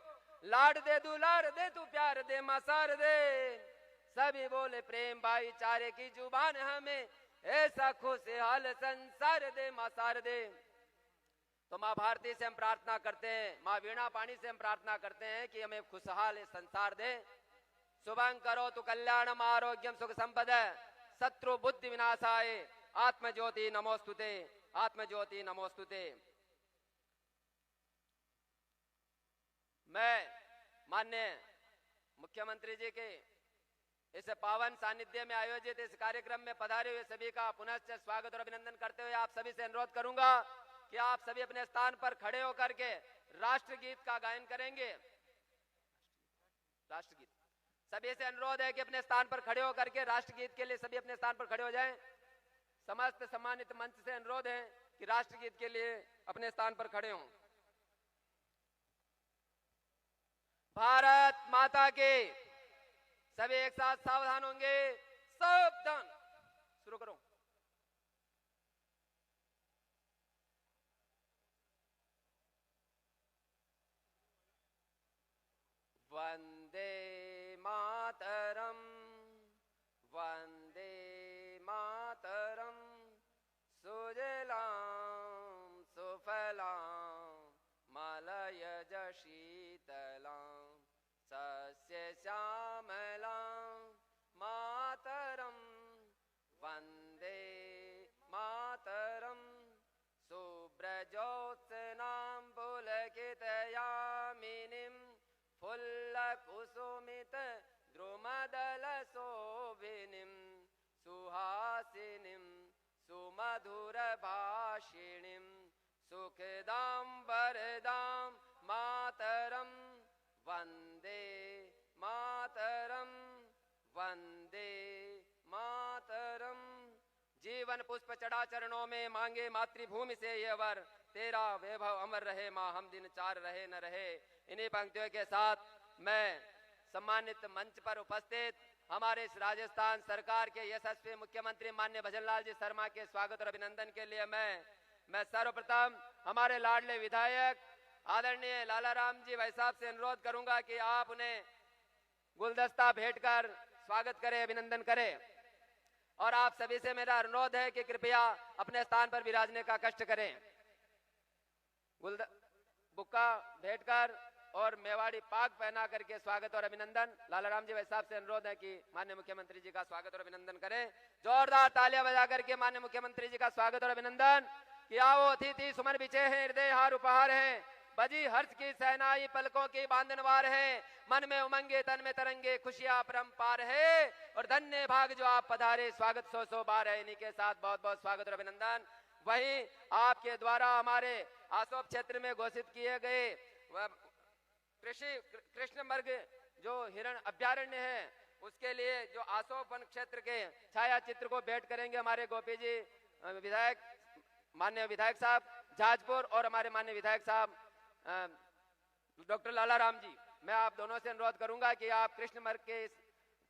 लाड दे दुलार दे तू प्यार दे मां शारदे, सभी बोले प्रेम भाईचारे की जुबान हमें, ऐसा खुशहाल संसार दे मां शारदे। तो मां भारती से हम प्रार्थना करते हैं, मां वीणा पाणी से हम प्रार्थना करते हैं कि हमें खुशहाल संसार दे। शुभं करो तो कल्याणम आरोग्यम सुख संपद, शत्रु बुद्धि विनाशाय, आत्मज्योति नमोस्तुते, आत्मज्योति नमोस्तुते। मैं माननीय मुख्यमंत्री जी के इस पावन सानिध्य में आयोजित इस कार्यक्रम में पधारे हुए सभी का पुनश्च स्वागत और अभिनंदन करते हुए आप सभी से अनुरोध करूंगा कि आप सभी अपने स्थान पर खड़े होकर के राष्ट्रगीत का गायन करेंगे। राष्ट्रगीत सभी से अनुरोध है कि अपने स्थान पर खड़े होकर के राष्ट्रगीत के लिए सभी अपने स्थान पर खड़े हो जाएं। समस्त सम्मानित मंच से अनुरोध है कि राष्ट्रगीत के लिए अपने स्थान पर खड़े हों। भारत माता के सभी एक साथ सावधान होंगे। सावधान। शुरू करो। वंदे मातरम, वंदे मातरम, सुजलाम सुफलाम मलयज शीतलाम, सस्य श्यामलां मातरं, वंदे मातरं, शुभ्रज्योत्स्नां पुलकितयामिनीं, फुल्लकुसुमित द्रुमदलशोभिनीं, सुहासिनीं सुमधुरभाषिणीं, सुखदां वरदां मातरं, वंदे मातरम, वंदे मातरम। जीवन पुष्प चढ़ा चरणों में मांगे मातृभूमि से ये वर, तेरा वैभव अमर रहे मां हम दिन चार रहे न रहे। इन्हीं पंक्तियों के साथ मैं सम्मानित मंच पर उपस्थित हमारे इस राजस्थान सरकार के यशस्वी मुख्यमंत्री माननीय भजनलाल जी शर्मा के स्वागत और अभिनंदन के लिए मैं सर्वप्रथम हमारे लाडले विधायक आदरणीय लाला राम जी भाई साहब से अनुरोध करूंगा कि आप उन्हें गुलदस्ता भेंट कर स्वागत करें, अभिनंदन करें। और आप सभी से मेरा अनुरोध है कि कृपया अपने स्थान पर विराजने का कष्ट करें। बुक्का भेंट कर और मेवाड़ी पाग पहना करके स्वागत और अभिनंदन। लाला राम जी भाई साहब से अनुरोध है कि माननीय मुख्यमंत्री जी का स्वागत और अभिनंदन करें। जोरदार तालियां बजा करके माननीय मुख्यमंत्री जी का स्वागत और अभिनंदन। कि आओ अतिथि सुमन बिछे हैं, हृदय हार उपहार है, बजी हर्ष की सहनाई पलकों की बांधनवार है, मन में उमंगे तन में तरंगे खुशियां परम्पार है, और धन्य भाग जो आप पधारे, स्वागत सौ सौ बार है। इन्हीं के साथ बहुत बहुत स्वागत और अभिनंदन। वहीं आपके द्वारा हमारे आसोप क्षेत्र में घोषित किए गए कृष्ण मृग जो हिरण अभ्यारण्य है, उसके लिए जो आसोप वन क्षेत्र के छाया चित्र को भेंट करेंगे हमारे गोपी जी विधायक, माननीय विधायक साहब जाजपुर, और हमारे माननीय विधायक साहब डॉक्टर लाला राम जी। मैं आप दोनों से अनुरोध करूंगा कि आप कृष्ण मर्ग के इस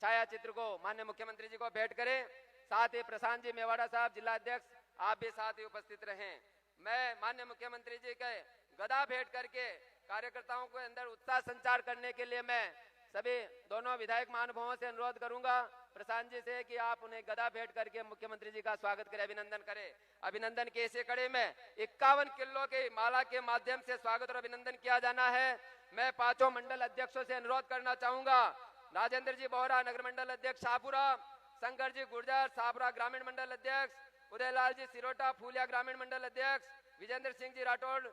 छाया चित्र को माननीय मुख्यमंत्री जी को भेंट करें। साथ ही प्रशांत जी मेवाड़ा साहब जिला अध्यक्ष, आप भी साथ ही उपस्थित रहें। मैं माननीय मुख्यमंत्री जी के गदा भेंट करके कार्यकर्ताओं को अंदर उत्साह संचार करने के लिए मैं सभी दोनों विधायक महानुभावों से अनुरोध करूंगा प्रशांत जी से कि आप उन्हें गदा भेंट करके मुख्यमंत्री जी का स्वागत करें, अभिनंदन करें। अभिनंदन के इसी कड़ी में 51 किलो की माला के माध्यम से स्वागत और अभिनंदन किया जाना है। मैं पांचों मंडल अध्यक्षों से अनुरोध करना चाहूंगा, राजेंद्र जी बोहरा नगर मंडल अध्यक्ष शाहपुरा, शंकर जी गुर्जर शाहपुरा ग्रामीण मंडल अध्यक्ष, उदयलाल जी सिरोटा फूलिया ग्रामीण मंडल अध्यक्ष, विजेंद्र सिंह जी राठौड़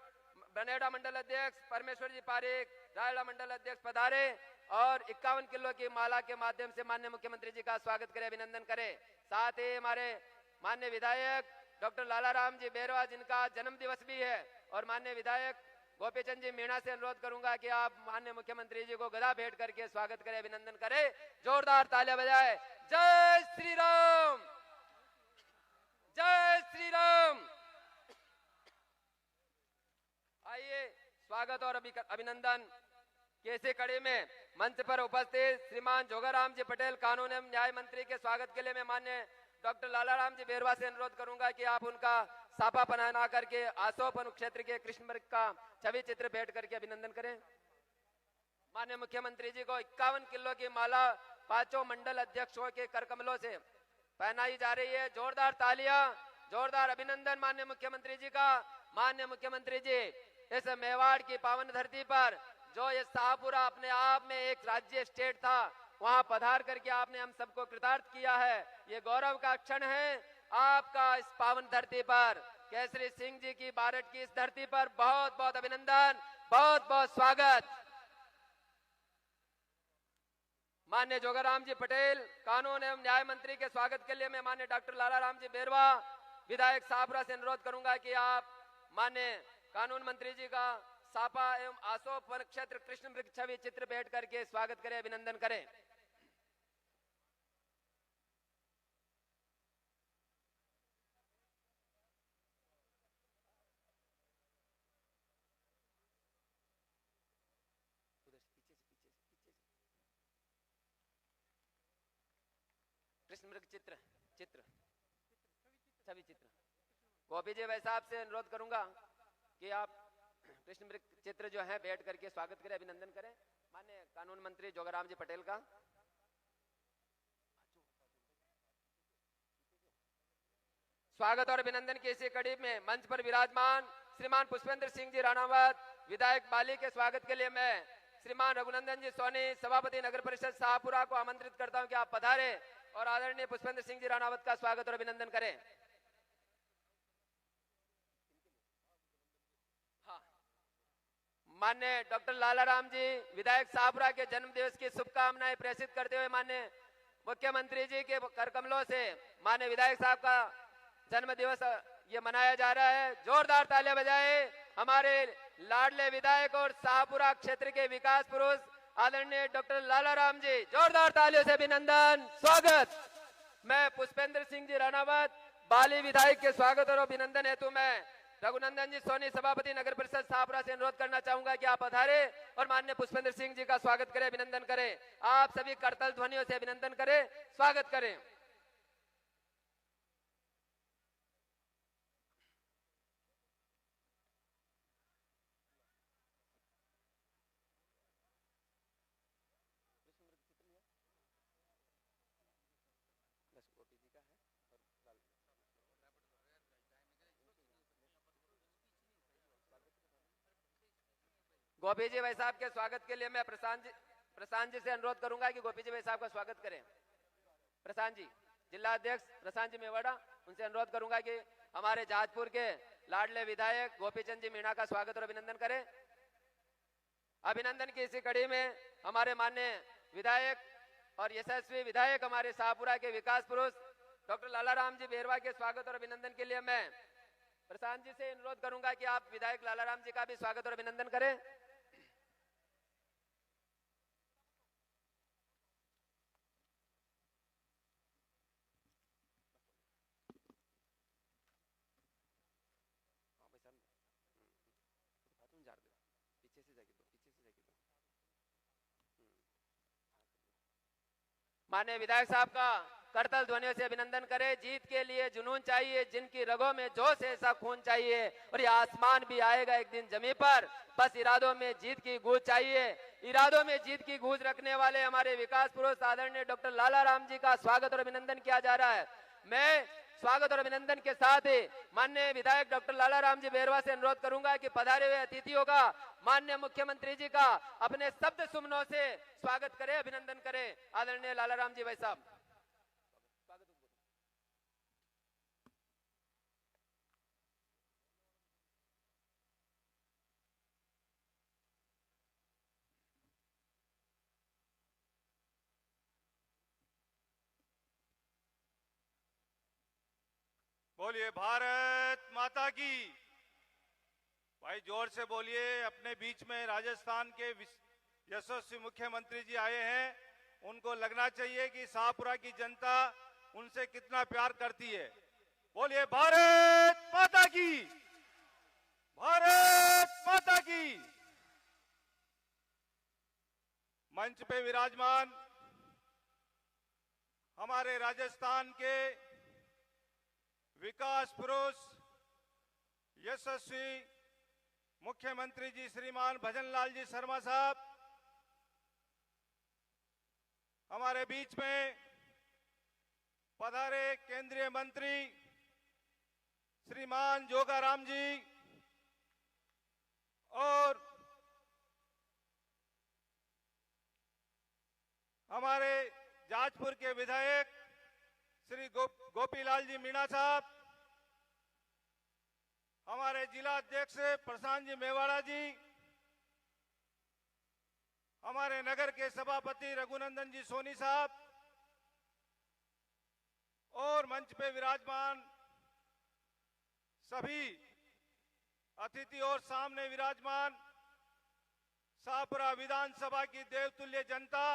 बनेड़ा मंडल अध्यक्ष, परमेश्वर जी पारिक रायला मंडल अध्यक्ष पधारे और 51 किलो की माला के माध्यम से माननीय मुख्यमंत्री जी का स्वागत करें, अभिनंदन करें। साथ ही हमारे माननीय विधायक डॉक्टर लालाराम जी बेरवा जिनका जन्म दिवस भी है और माननीय विधायक गोपीचंद जी मीणा से अनुरोध करूंगा कि आप माननीय मुख्यमंत्री जी को गदा भेंट करके स्वागत करें, अभिनंदन करें। जोरदार तालियां बजाएं। जय श्री राम, जय श्री राम। आइए स्वागत और अभिनंदन के इसी कड़ी में मंच पर उपस्थित श्रीमान जोगाराम जी पटेल कानून एवं न्याय मंत्री के स्वागत के लिए मैं माननीय डॉक्टर लालाराम जी बेरवा से अनुरोध करूंगा कि आप उनका साफा पहना करके आसोप अनुक्षेत्र के कृष्ण मृग का छवि चित्र भेंट करके अभिनंदन करें। माननीय मुख्यमंत्री जी को 51 किलो की माला पांचों मंडल अध्यक्षों के करकमलों से पहनाई जा रही है। जोरदार तालियां, जोरदार अभिनंदन माननीय मुख्यमंत्री जी का। माननीय मुख्यमंत्री जी इस मेवाड़ की पावन धरती पर जो ये शाहपुरा अपने आप में एक राज्य स्टेट था, वहां पधार करके आपने हम सबको कृतार्थ किया है। ये गौरव का क्षण है आपका इस पावन धरती पर। केसरी सिंह जी की बारट की इस धरती पर बहुत बहुत अभिनंदन, बहुत बहुत स्वागत। माननीय जोगाराम जी पटेल कानून एवं न्याय मंत्री के स्वागत के लिए मैं माननीय डॉक्टर लालाराम जी बेरवा विधायक शाहपुरा से अनुरोध करूंगा कि आप माननीय कानून मंत्री जी का सापा एवं आसोप वन क्षेत्र कृष्ण मृग छवि चित्र भेंट करके स्वागत करें, अभिनंदन करें। कृष्ण मृग चित्र चित्र छवि चित्र गोपी जी भाई साहब से अनुरोध करूंगा कि आप कृष्ण मृग चित्र जो है बैठ करके स्वागत करें, अभिनंदन करें माननीय कानून मंत्री जोगाराम जी पटेल का। स्वागत और अभिनंदन की इसी कड़ी में मंच पर विराजमान श्रीमान पुष्पेंद्र सिंह जी राणावत विधायक बाली के स्वागत के लिए मैं श्रीमान रघुनंदन जी सोनी सभापति नगर परिषद शाहपुरा को आमंत्रित करता हूं कि आप पधारे और आदरणीय पुष्पेंद्र सिंह जी राणावत का स्वागत और अभिनंदन करें। माननीय डॉक्टर लालाराम जी विधायक शाहपुरा के जन्म दिवस की शुभकामनाएं प्रेषित करते हुए माननीय मुख्यमंत्री जी के करकमलों से माननीय विधायक साहब का जन्म दिवस ये मनाया जा रहा है। जोरदार तालियां बजाए हमारे लाडले विधायक और शाहपुरा क्षेत्र के विकास पुरुष आदरणीय डॉक्टर लालाराम जी। जोरदार तालियों से अभिनंदन, स्वागत। मैं पुष्पेंद्र सिंह जी राणावत बाली विधायक के स्वागत और अभिनंदन हेतु मैं रघुनंदन जी सोनी सभापति नगर परिषद शाहपुरा से अनुरोध करना चाहूंगा कि आप पधारे और माननीय पुष्पेंद्र सिंह जी का स्वागत करें, अभिनंदन करें। आप सभी करतल ध्वनियों से अभिनंदन करें, स्वागत करें। गोपी जी भाई साहब के स्वागत के लिए मैं प्रशांत जी से अनुरोध करूंगा कि गोपी जी भाई साहब का स्वागत करें। प्रशांत जी जिला अध्यक्ष प्रशांत जी मेवाड़ा, उनसे अनुरोध करूंगा कि हमारे जहाजपुर के लाडले विधायक गोपीचंद जी मीणा का स्वागत और अभिनंदन करें। अभिनंदन की इसी कड़ी में हमारे माननीय विधायक और यशस्वी विधायक हमारे शाहपुरा के विकास पुरुष डॉक्टर लालाराम जी बेरवा के स्वागत और अभिनंदन के लिए मैं प्रशांत जी से अनुरोध करूंगा कि आप विधायक लालाराम जी का भी स्वागत और अभिनंदन करें। माननीय विधायक साहब का करतल ध्वनियों से अभिनंदन करें। जीत के लिए जुनून चाहिए, जिनकी रगों में जोश है ऐसा खून चाहिए, और ये आसमान भी आएगा एक दिन जमीन पर, बस इरादों में जीत की गूंज चाहिए। इरादों में जीत की गूंज रखने वाले हमारे विकास पुरुष आदरणीय डॉक्टर लाला राम जी का स्वागत और अभिनंदन किया जा रहा है। मैं स्वागत और अभिनंदन के साथ ही माननीय विधायक डॉक्टर लाला राम जी बेरवा से अनुरोध करूंगा कि पधारे हुए अतिथियों का माननीय मुख्यमंत्री जी का अपने शब्द सुमनों से स्वागत करें, अभिनंदन करें। आदरणीय लाला राम जी भाई साहब। बोलिए भारत माता की। भाई जोर से बोलिए। अपने बीच में राजस्थान के यशस्वी मुख्यमंत्री जी आए हैं, उनको लगना चाहिए कि शाहपुरा की जनता उनसे कितना प्यार करती है। बोलिए भारत माता की, भारत माता की। मंच पे विराजमान हमारे राजस्थान के विकास पुरुष यशस्वी मुख्यमंत्री जी श्रीमान भजनलाल जी शर्मा साहब, हमारे बीच में पधारे केंद्रीय मंत्री श्रीमान जोगाराम जी, और हमारे जाजपुर के विधायक श्री गोपीलाल जी मीणा साहब, हमारे जिला अध्यक्ष प्रशांत जी मेवाड़ा जी, हमारे नगर के सभापति रघुनंदन जी सोनी साहब, और मंच पे विराजमान सभी अतिथि और सामने विराजमान शाहपुरा विधानसभा की देवतुल्य जनता,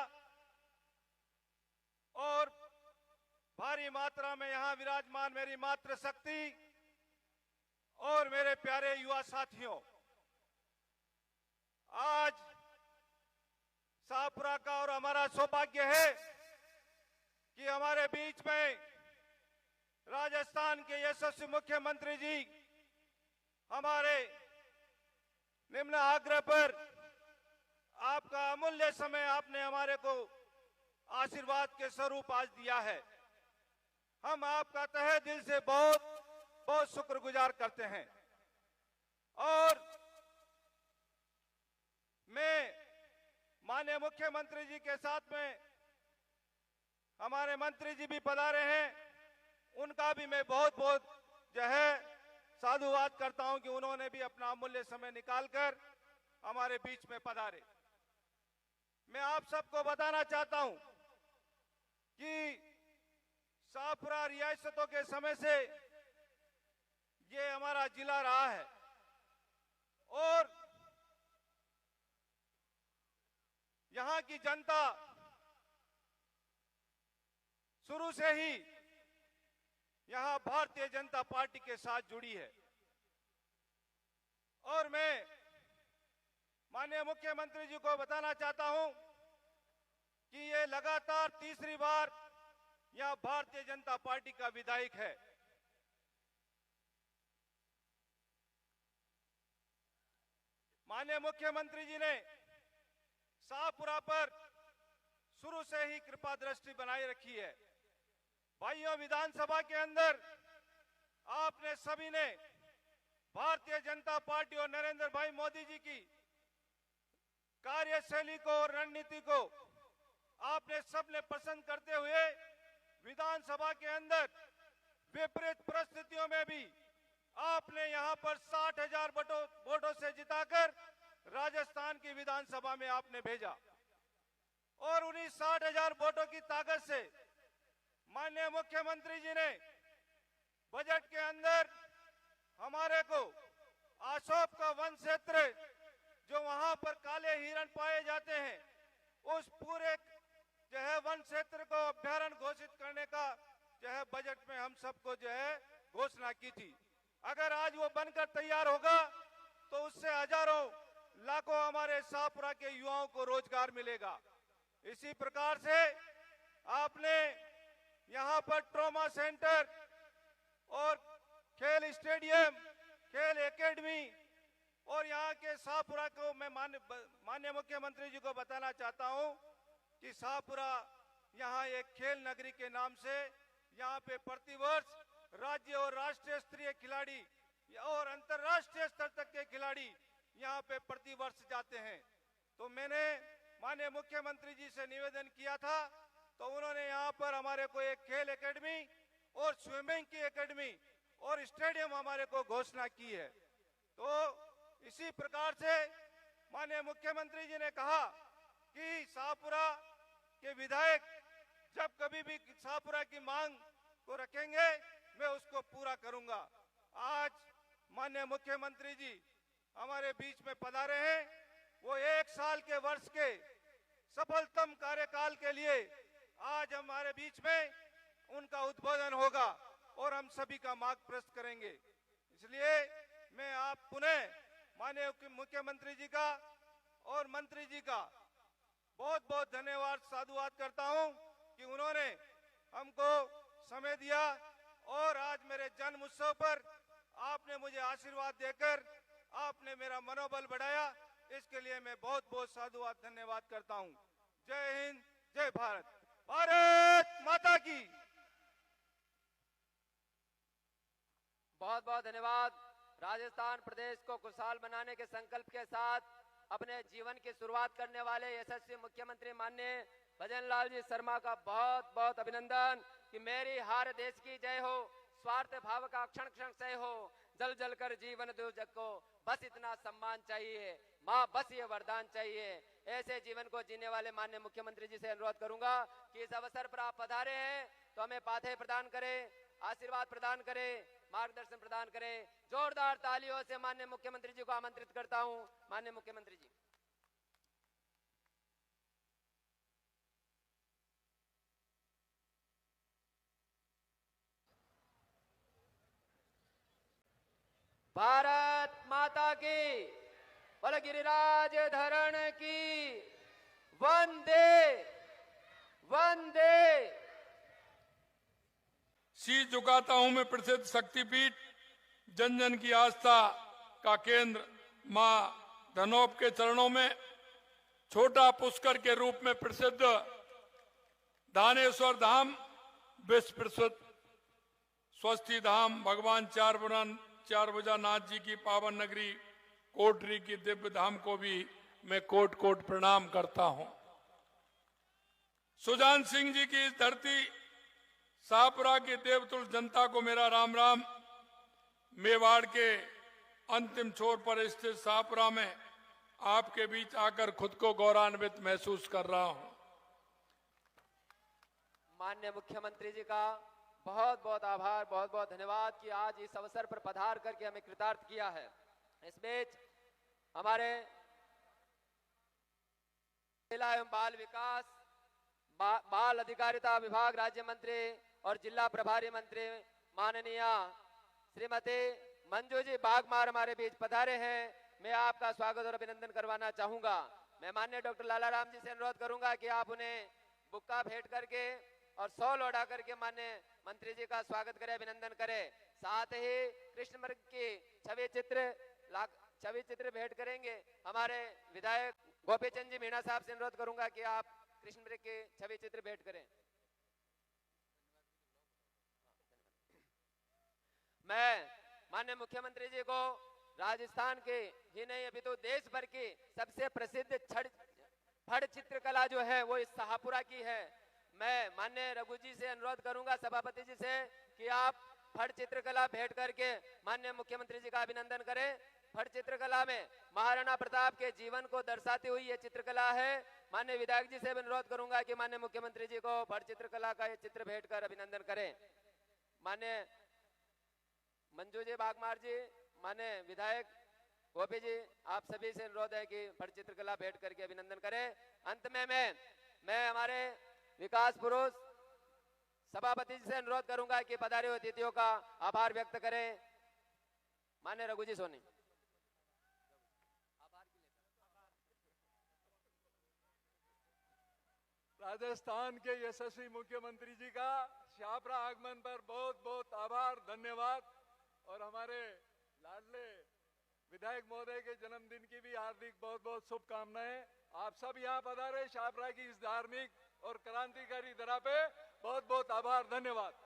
और भारी मात्रा में यहां विराजमान मेरी मातृशक्ति और मेरे प्यारे युवा साथियों। आज शाहपुरा का और हमारा सौभाग्य है कि हमारे बीच में राजस्थान के यशस्वी मुख्यमंत्री जी हमारे निम्न आग्रह पर आपका अमूल्य समय आपने हमारे को आशीर्वाद के स्वरूप आज दिया है। हम आपका तहे दिल से बहुत बहुत शुक्रगुजार करते हैं। और मैं माननीय मुख्यमंत्री जी के साथ में हमारे मंत्री जी भी पधारे हैं, उनका भी मैं बहुत बहुत जो है साधुवाद करता हूं कि उन्होंने भी अपना अमूल्य समय निकालकर हमारे बीच में पधारे। मैं आप सबको बताना चाहता हूं कि शाहपुरा रियासतों के समय से ये हमारा जिला रहा है, और यहां की जनता शुरू से ही यहां भारतीय जनता पार्टी के साथ जुड़ी है। और मैं माननीय मुख्यमंत्री जी को बताना चाहता हूं कि ये लगातार तीसरी बार यहां भारतीय जनता पार्टी का विधायक है। माननीय मुख्यमंत्री जी ने शाहपुरा पर शुरू से ही कृपा दृष्टि बनाए रखी है। भाइयों, विधानसभा के अंदर आपने सभी ने भारतीय जनता पार्टी और नरेंद्र भाई मोदी जी की कार्यशैली को और रणनीति को आपने सबने पसंद करते हुए विधानसभा के अंदर विपरीत परिस्थितियों में भी आपने यहां पर 60,000 वोटों से जिताकर राजस्थान की विधानसभा में आपने भेजा। और उन्हीं 60,000 वोटों की ताकत से माननीय मुख्यमंत्री जी ने बजट के अंदर हमारे को आशोप का वन क्षेत्र, जो वहां पर काले हिरण पाए जाते हैं, उस पूरे जो है वन क्षेत्र को अभयारण्य घोषित करने का जो है बजट में हम सबको जो है घोषणा की थी। अगर आज वो बनकर तैयार होगा तो उससे हजारों लाखों हमारे शाहपुरा के युवाओं को रोजगार मिलेगा। इसी प्रकार से आपने यहाँ पर ट्रॉमा सेंटर और खेल स्टेडियम, खेल एकेडमी और यहाँ के शाहपुरा को मैं माननीय मुख्यमंत्री जी को बताना चाहता हूँ कि शाहपुरा यहाँ एक खेल नगरी के नाम से यहाँ पे प्रतिवर्ष राज्य और राष्ट्रीय स्तरीय खिलाड़ी और अंतर्राष्ट्रीय स्तर तक के खिलाड़ी यहाँ पे प्रतिवर्ष जाते हैं। तो मैंने माननीय मुख्यमंत्री जी से निवेदन किया था, तो उन्होंने यहाँ पर हमारे को एक खेल एकेडमी और स्विमिंग की एकेडमी और स्टेडियम हमारे को घोषणा की है। तो इसी प्रकार से माननीय मुख्यमंत्री जी ने कहा कि शाहपुरा के विधायक जब कभी भी शाहपुरा की मांग को रखेंगे मैं उसको पूरा करूंगा। आज माननीय मुख्यमंत्री जी हमारे बीच में पधारे हैं। वो 1 साल के वर्ष के सफलतम कार्यकाल के लिए आज हमारे बीच में उनका उद्बोधन होगा और हम सभी का मार्ग प्रशस्त करेंगे। इसलिए मैं आप पुनः माननीय मुख्यमंत्री जी का और मंत्री जी का बहुत बहुत धन्यवाद साधुवाद करता हूं कि उन्होंने हमको समय दिया और आज मेरे जन्म उत्सव पर आपने मुझे आशीर्वाद देकर आपने मेरा मनोबल बढ़ाया। इसके लिए मैं बहुत बहुत साधुवाद धन्यवाद करता हूं। जय हिंद, जय भारत, भारत माता की। बहुत बहुत धन्यवाद। राजस्थान प्रदेश को खुशहाल बनाने के संकल्प के साथ अपने जीवन की शुरुआत करने वाले यशस्वी मुख्यमंत्री माननीय भजन लाल जी शर्मा का बहुत बहुत अभिनंदन कि मेरी हार देश की जय हो, स्वार्थ भाव का क्षण क्षण सह हो, जल जल कर जीवन दो जग को, बस इतना सम्मान चाहिए माँ, बस ये वरदान चाहिए। ऐसे जीवन को जीने वाले माननीय मुख्यमंत्री जी से अनुरोध करूंगा कि इस अवसर पर आप पधारे हैं तो हमें पाथे प्रदान करें, आशीर्वाद प्रदान करें, मार्गदर्शन प्रदान करें। जोरदार तालियों से माननीय मुख्यमंत्री जी को आमंत्रित करता हूं। माननीय मुख्यमंत्री जी। भारत माता की, बोलो गिरिराज धरण की, वंदे वंदे। शीश झुकाता हूं मैं प्रसिद्ध शक्तिपीठ, जन जन की आस्था का केंद्र मां धनौप के चरणों में, छोटा पुष्कर के रूप में प्रसिद्ध दानेश्वर धाम, विश्व प्रसिद्ध स्वस्ति धाम, भगवान चारभुजानाथ जी की पावन नगरी कोटरी की दिव्य धाम को भी मैं कोट कोट प्रणाम करता हूं। सुजान सिंह जी की इस धरती शाहपुरा की देवतुल जनता को मेरा राम राम। मेवाड़ के अंतिम छोर पर स्थित शाहपुरा में आपके बीच आकर खुद को गौरवान्वित महसूस कर रहा हूं। माननीय मुख्यमंत्री जी का बहुत बहुत आभार, बहुत बहुत धन्यवाद कि आज इस अवसर पर पधार करके हमें कृतार्थ किया है। इस बीच हमारे महिला एवं बाल विकास बाल अधिकारिता विभाग राज्य मंत्री और जिला प्रभारी मंत्री माननीय श्रीमती मंजू जी बागमार हमारे बीच पधारे हैं। मैं आपका स्वागत और अभिनंदन करवाना चाहूंगा। मैं माननीय डॉक्टर लालाराम जी से अनुरोध करूंगा कि आप उन्हें बुक्का भेंट करके और शॉल ओढ़ा करके माननीय मंत्री जी का स्वागत करें, अभिनंदन करें। साथ ही कृष्ण मृग की छवि चित्र भेंट करेंगे। हमारे विधायक गोपीचंद जी मीणा साहब से अनुरोध करूंगा कि आप कृष्ण मृग के छवि चित्र भेंट करें। मैं माननीय मुख्यमंत्री जी को राजस्थान के ही नहीं अभी तो देश भर की सबसे प्रसिद्ध फड़ चित्रकला जो है वो इस शाहपुरा की है। मैं माननीय रघु जी से अनुरोध करूंगा, सभापति जी से, कि आप फड़ चित्रकला भेंट करके माननीय मुख्यमंत्री जी का अभिनंदन करें। फड़ चित्रकला में महाराणा प्रताप के जीवन को दर्शाती हुई ये चित्रकला है। माननीय विधायक जी से अनुरोध करूंगा कि माननीय मुख्यमंत्री जी को फड़ चित्रकला का ये चित्र भेंट कर अभिनंदन करें। माननीय मंजू जी बागमार जी, माननीय विधायक गोपी जी, आप सभी से अनुरोध है कि फड़ चित्रकला भेंट करके अभिनंदन करें। अंत में मैं हमारे विकास पुरुष सभापति जी से अनुरोध करूंगा कि पधारे हुए अतिथियों का आभार व्यक्त करें। माननीय रघु जी सोनी। राजस्थान के यशस्वी मुख्यमंत्री जी का शाहपुरा आगमन पर बहुत बहुत आभार, धन्यवाद। और हमारे लाडले विधायक महोदय के जन्मदिन की भी हार्दिक बहुत बहुत शुभकामनाएं। आप सब यहाँ पधारे शाहपुरा की इस धार्मिक और क्रांतिकारी धरा पे। बहुत बहुत आभार, धन्यवाद।